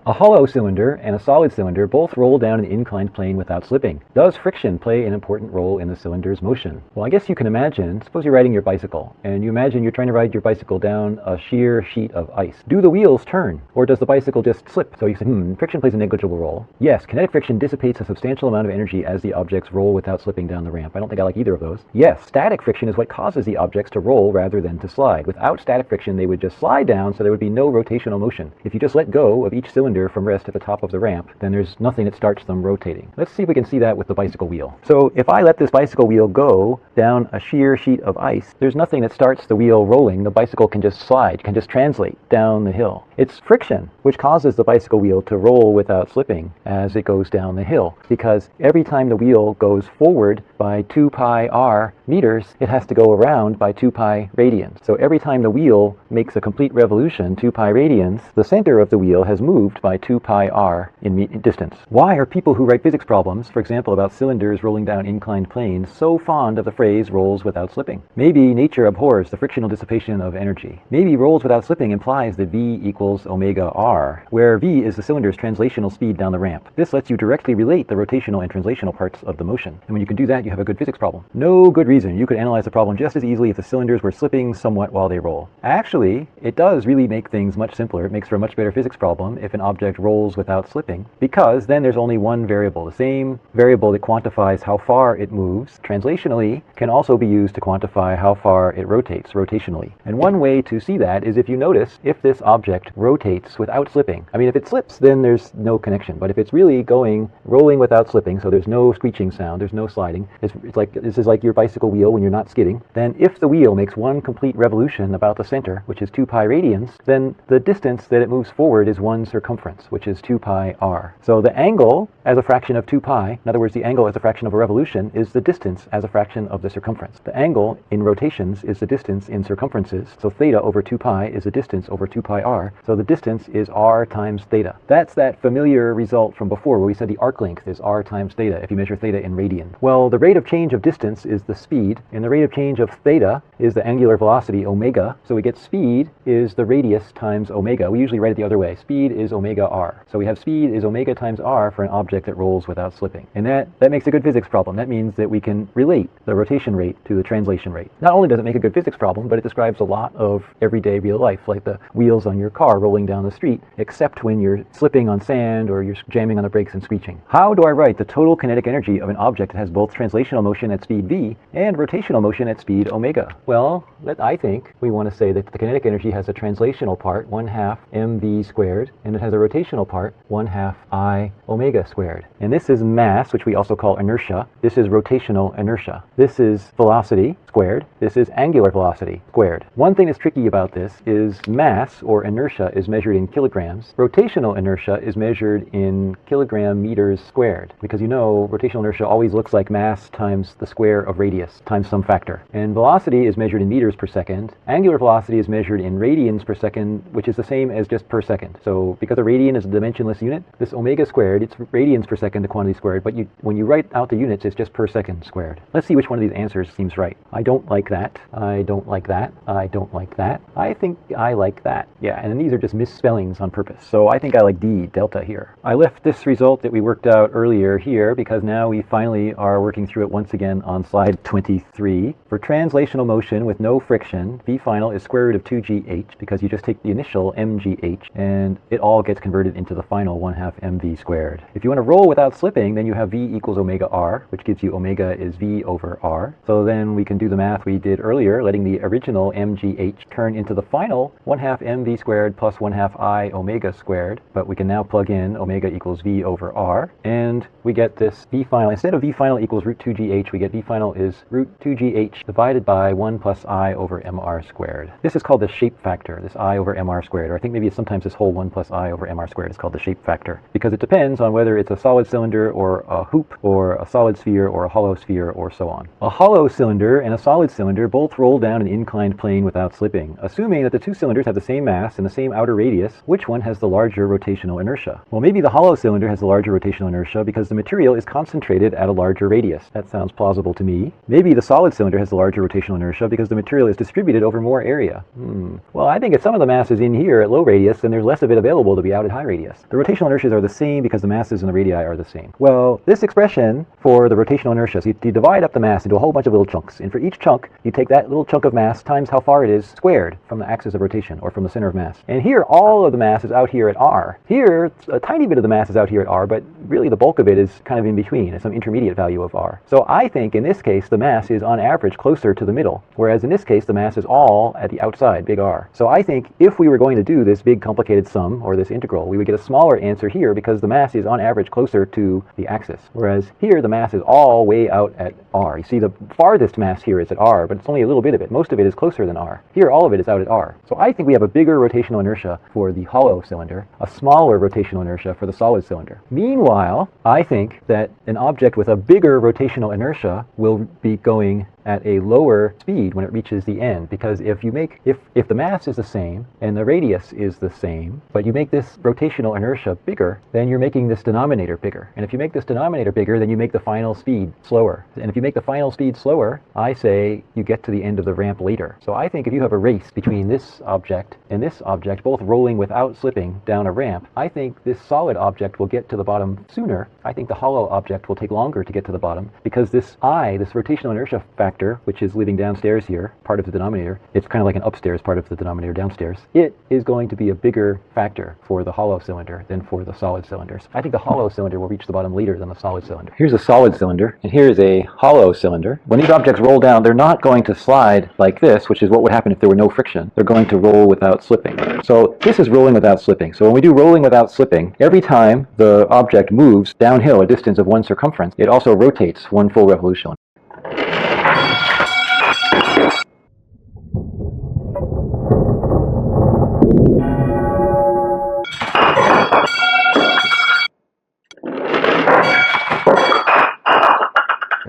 A hollow cylinder and a solid cylinder both roll down an inclined plane without slipping. Does friction play an important role in the cylinder's motion? Well, I guess you can imagine, suppose you're riding your bicycle, and you imagine you're trying to ride your bicycle down a sheer sheet of ice. Do the wheels turn, or does the bicycle just slip? So you say, friction plays a negligible role. Yes, kinetic friction dissipates a substantial amount of energy as the objects roll without slipping down the ramp. I don't think I like either of those. Yes, static friction is what causes the objects to roll rather than to slide. Without static friction, they would just slide down, so there would be no rotational motion. If you just let go of each cylinder from rest at the top of the ramp, then there's nothing that starts them rotating. Let's see if we can see that with the bicycle wheel. So if I let this bicycle wheel go down a sheer sheet of ice, there's nothing that starts the wheel rolling. The bicycle can just slide, can just translate down the hill. It's friction which causes the bicycle wheel to roll without slipping as it goes down the hill, because every time the wheel goes forward by 2 pi r meters, it has to go around by 2 pi radians. So every time the wheel makes a complete revolution, 2 pi radians, the center of the wheel has moved by 2 pi r in distance. Why are people who write physics problems, for example about cylinders rolling down inclined planes, so fond of the phrase rolls without slipping? Maybe nature abhors the frictional dissipation of energy. Maybe rolls without slipping implies that v equals omega r, where v is the cylinder's translational speed down the ramp. This lets you directly relate the rotational and translational parts of the motion. And when you can do that, you have a good physics problem. No good reason you could analyze the problem just as easily if the cylinders were slipping somewhat while they roll. Actually, it does really make things much simpler. It makes for a much better physics problem if an object rolls without slipping, because then there's only one variable. The same variable that quantifies how far it moves translationally can also be used to quantify how far it rotates rotationally. And one way to see that is if you notice if this object rotates without slipping. I mean, if it slips, then there's no connection. But if it's really rolling without slipping, so there's no screeching sound, there's no sliding, it's like, this is like your bicycle wheel when you're not skidding, then if the wheel makes one complete revolution about the center, which is 2 pi radians, then the distance that it moves forward is 1 circumference, which is 2 pi r. So the angle as a fraction of 2 pi, in other words, the angle as a fraction of a revolution, is the distance as a fraction of the circumference. The angle in rotations is the distance in circumferences, so theta over 2 pi is the distance over 2 pi r, so the distance is r times theta. That's that familiar result from before where we said the arc length is r times theta if you measure theta in radian. Well, the rate of change of distance is the speed, and the rate of change of theta is the angular velocity omega, so we get speed is the radius times omega. We usually write it the other way. Speed is omega r. So we have speed is omega times r for an object that rolls without slipping. And that makes a good physics problem. That means that we can relate the rotation rate to the translation rate. Not only does it make a good physics problem, but it describes a lot of everyday real life, like the wheels on your car rolling down the street, except when you're slipping on sand or you're jamming on the brakes and screeching. How do I write the total kinetic energy of an object that has both translational motion at speed v and rotational motion at speed omega? Well, I think we want to say that the kinetic energy has a translational part, 1/2 mv squared, and it has a rotational part, 1/2 I omega squared. And this is mass, which we also call inertia. This is rotational inertia. This is velocity squared. This is angular velocity squared. One thing that's tricky about this is mass, or inertia, is measured in kilograms. Rotational inertia is measured in kilogram meters squared, because you know rotational inertia always looks like mass times the square of radius times some factor. And velocity is measured in meters per second. Angular velocity is measured in radians per second, which is the same as just per second. So because a radian is a dimensionless unit, this omega squared, it's radians per second to quantity squared, but when you write out the units, it's just per second squared. Let's see which one of these answers seems right. I don't like that. I don't like that. I don't like that. I think I like that. Yeah, and these are just misspellings on purpose. So I think I like D, delta here. I left this result that we worked out earlier here because now we finally are working through it once again on slide 23. For translational motion with no friction, V final is square root of 2gh, because you just take the initial mgh and it all gets converted into the final 1/2 mv squared. If you want to roll without slipping, then you have V equals omega r, which gives you omega is V over r. So then we can do the math we did earlier, letting the original mgh turn into the final 1/2 mv squared plus 1/2 I omega squared. But we can now plug in omega equals V over r, and we get this V final. Instead of V final equals root 2gh, we get V final is root 2gh divided by 1 plus I over mr squared. This is called the shape factor, this I over mr squared, or I think maybe sometimes this whole 1 plus I over mr squared is called the shape factor, because it depends on whether it's a solid cylinder or a hoop or a solid sphere or a hollow sphere or so on. A hollow cylinder and a solid cylinder both roll down an inclined plane without slipping. Assuming that the two cylinders have the same mass and the same outer radius, which one has the larger rotational inertia? Well, maybe the hollow cylinder has the larger rotational inertia because the material is concentrated at a larger radius. That sounds plausible to me. Maybe the solid cylinder has the larger rotational inertia because the material is distributed over more area. Well, I think if some of the mass is in here at low radius, then there's less of it available to be out at high radius. The rotational inertias are the same because the masses and the radii are the same. Well, this expression for the rotational inertia, so you divide up the mass into a whole bunch of little chunks, and for each chunk, you take that little chunk of mass times how far it is squared from the axis of rotation, or from the center of mass. And here, all of the mass is out here at r. Here, a tiny bit of the mass is out here at r, but really the bulk of it is kind of in between, at some intermediate value of r. So I think in this case, the mass is on average closer to the middle, whereas in this case, the mass is all at the outside, big R. So I think if we were going to do this big complicated sum, or this integral, we would get a smaller answer here because the mass is on average closer to the axis, whereas here the mass is all way out at r. You see the farthest mass here is at r, but it's only a little bit of it. Most of it is closer than r. Here all of it is out at r. So I think we have a bigger rotational inertia for the hollow cylinder, a smaller rotational inertia for the solid cylinder. Meanwhile, I think that an object with a bigger rotational inertia will be going at a lower speed when it reaches the end, because if the mass is the same and the radius is the same, but you make this rotational inertia bigger, then you're making this denominator bigger. And if you make this denominator bigger, then you make the final speed slower. And if you make the final speed slower, I say you get to the end of the ramp later. So I think if you have a race between this object and this object, both rolling without slipping down a ramp, I think this solid object will get to the bottom sooner. I think the hollow object will take longer to get to the bottom, because this rotational inertia factor factor, which is living downstairs here, part of the denominator, it's kind of like an upstairs part of the denominator downstairs, it is going to be a bigger factor for the hollow cylinder than for the solid cylinders. I think the hollow cylinder will reach the bottom later than the solid cylinder. Here's a solid cylinder, and here's a hollow cylinder. When these objects roll down, they're not going to slide like this, which is what would happen if there were no friction. They're going to roll without slipping. So this is rolling without slipping. So when we do rolling without slipping, every time the object moves downhill a distance of one circumference, it also rotates one full revolution.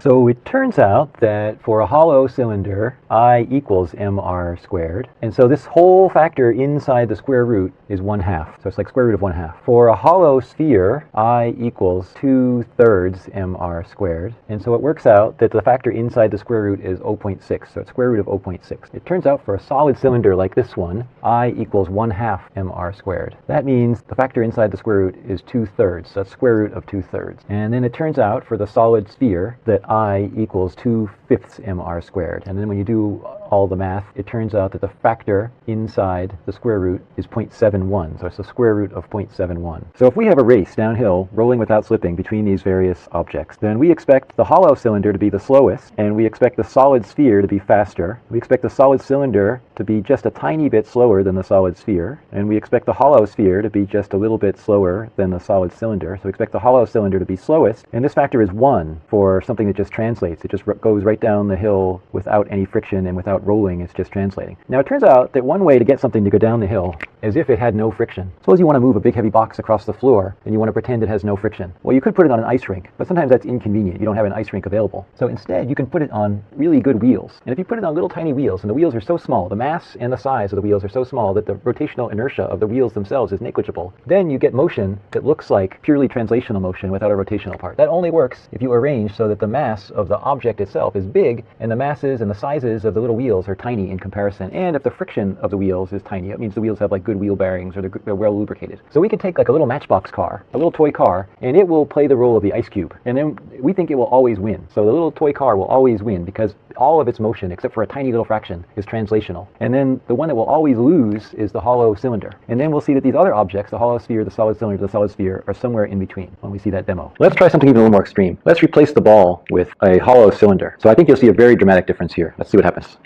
So it turns out that for a hollow cylinder, I equals mr squared. And so this whole factor inside the square root is 1/2. So it's like square root of 1/2. For a hollow sphere, I equals 2/3 mr squared. And so it works out that the factor inside the square root is 0.6. So it's square root of 0.6. It turns out for a solid cylinder like this one, I equals 1/2 mr squared. That means the factor inside the square root is 2/3. So that's square root of 2/3. And then it turns out for the solid sphere that I equals 2/5 mr squared. And then when you do all the math, it turns out that the factor inside the square root is 0.71. So it's the square root of 0.71. So if we have a race downhill, rolling without slipping between these various objects, then we expect the hollow cylinder to be the slowest, and we expect the solid sphere to be faster. We expect the solid cylinder to be just a tiny bit slower than the solid sphere, and we expect the hollow sphere to be just a little bit slower than the solid cylinder. So we expect the hollow cylinder to be slowest, and this factor is 1 for something that just translates. It just goes right down the hill without any friction and without rolling. It's just translating. Now it turns out that one way to get something to go down the hill as if it had no friction. Suppose you want to move a big heavy box across the floor and you want to pretend it has no friction. Well, you could put it on an ice rink, but sometimes that's inconvenient. You don't have an ice rink available. So instead you can put it on really good wheels. And if you put it on little tiny wheels, and the wheels are so small, the mass and the size of the wheels are so small that the rotational inertia of the wheels themselves is negligible, then you get motion that looks like purely translational motion without a rotational part. That only works if you arrange so that the mass of the object itself is big and the masses and the sizes of the little wheels are tiny in comparison. And if the friction of the wheels is tiny, it means the wheels have like good wheel bearings or they're well lubricated. So we can take like a little matchbox car, a little toy car, and it will play the role of the ice cube. And then we think it will always win. So the little toy car will always win because all of its motion, except for a tiny little fraction, is translational. And then the one that will always lose is the hollow cylinder. And then we'll see that these other objects, the hollow sphere, the solid cylinder, the solid sphere, are somewhere in between when we see that demo. Let's try something even a little more extreme. Let's replace the ball with a hollow cylinder. So I think you'll see a very dramatic difference here. Let's see what happens.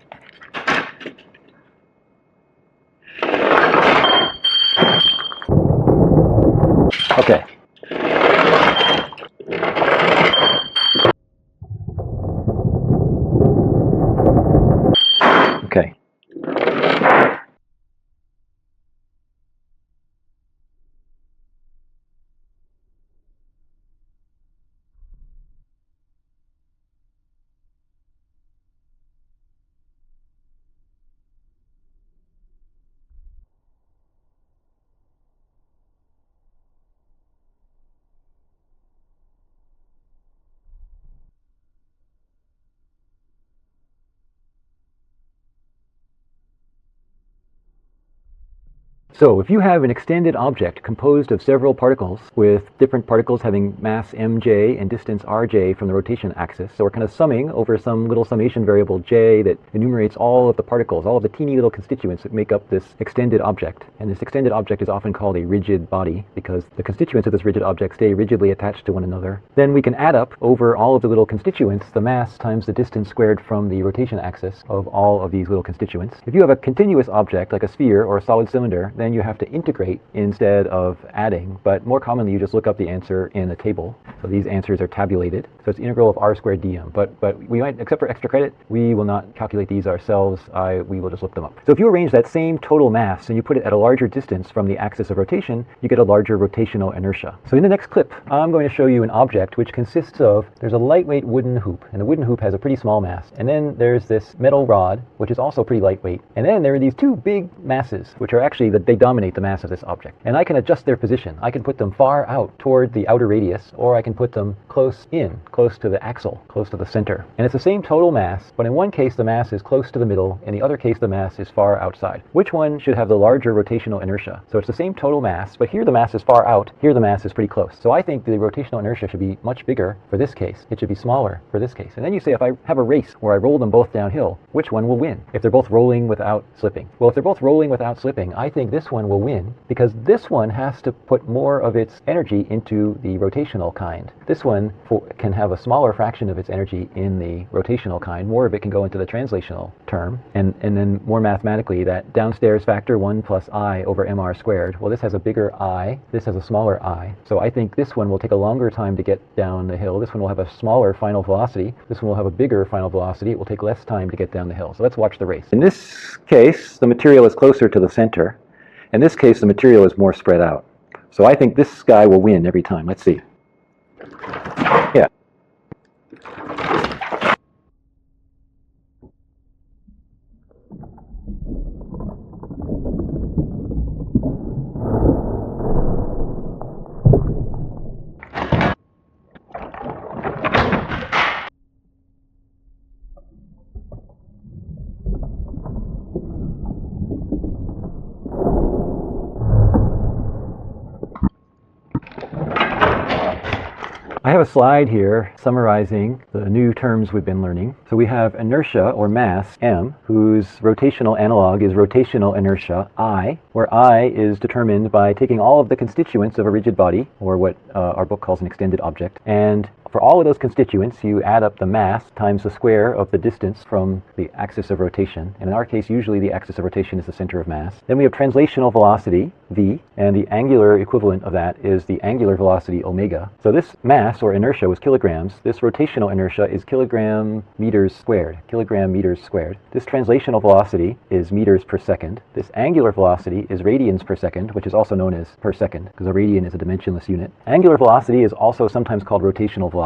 Okay. Okay. So if you have an extended object composed of several particles with different particles having mass mj and distance rj from the rotation axis, so we're kind of summing over some little summation variable j that enumerates all of the particles, all of the teeny little constituents that make up this extended object. And this extended object is often called a rigid body because the constituents of this rigid object stay rigidly attached to one another. Then we can add up over all of the little constituents the mass times the distance squared from the rotation axis of all of these little constituents. If you have a continuous object like a sphere or a solid cylinder, then you have to integrate instead of adding, but more commonly you just look up the answer in a table. So these answers are tabulated. So it's integral of r squared dm, but we might, except for extra credit, we will not calculate these ourselves. We will just look them up. So if you arrange that same total mass and you put it at a larger distance from the axis of rotation, you get a larger rotational inertia. So in the next clip, I'm going to show you an object which consists of, there's a lightweight wooden hoop, and the wooden hoop has a pretty small mass, and then there's this metal rod, which is also pretty lightweight, and then there are these two big masses, which are actually the they dominate the mass of this object. And I can adjust their position. I can put them far out toward the outer radius, or I can put them close to the axle, close to the center. And it's the same total mass, but in one case the mass is close to the middle, in the other case the mass is far outside. Which one should have the larger rotational inertia? So it's the same total mass, but here the mass is far out, here the mass is pretty close. So I think the rotational inertia should be much bigger for this case. It should be smaller for this case. And then you say, if I have a race where I roll them both downhill, which one will win? If they're both rolling without slipping. Well, if they're both rolling without slipping, I think this one will win, because this one has to put more of its energy into the rotational kind. This one can have a smaller fraction of its energy in the rotational kind. More of it can go into the translational term. And then more mathematically, that downstairs factor 1 plus I over mr squared. Well, this has a bigger I, this has a smaller I. So I think this one will take a longer time to get down the hill. This one will have a smaller final velocity. This one will have a bigger final velocity. It will take less time to get down the hill. So let's watch the race. In this case, the material is closer to the center. In this case, the material is more spread out. So I think this guy will win every time. Let's see. Yeah. I have a slide here summarizing the new terms we've been learning. So we have inertia, or mass, m, whose rotational analog is rotational inertia, I, where I is determined by taking all of the constituents of a rigid body, or what our book calls an extended object, and for all of those constituents, you add up the mass times the square of the distance from the axis of rotation. And in our case, usually the axis of rotation is the center of mass. Then we have translational velocity, v, and the angular equivalent of that is the angular velocity, omega. So this mass, or inertia, was kilograms. This rotational inertia is kilogram meters squared. This translational velocity is meters per second. This angular velocity is radians per second, which is also known as per second, because a radian is a dimensionless unit. Angular velocity is also sometimes called rotational velocity.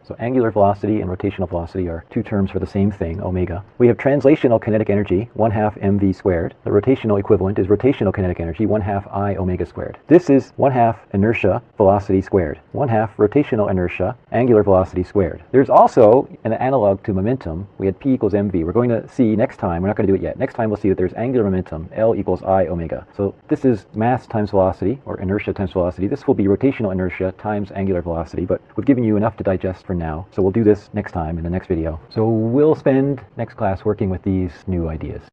So angular velocity and rotational velocity are two terms for the same thing, omega. We have translational kinetic energy, 1/2 mv squared. The rotational equivalent is rotational kinetic energy, 1/2 I omega squared. This is 1/2 inertia velocity squared, 1/2 rotational inertia angular velocity squared. There's also an analog to momentum. We had P equals mv. We're going to see next time, we're not going to do it yet. Next time we'll see that there's angular momentum, L equals I omega. So this is mass times velocity, or inertia times velocity. This will be rotational inertia times angular velocity, but we've given you enough to digest for now. So we'll do this next time in the next video. So we'll spend next class working with these new ideas.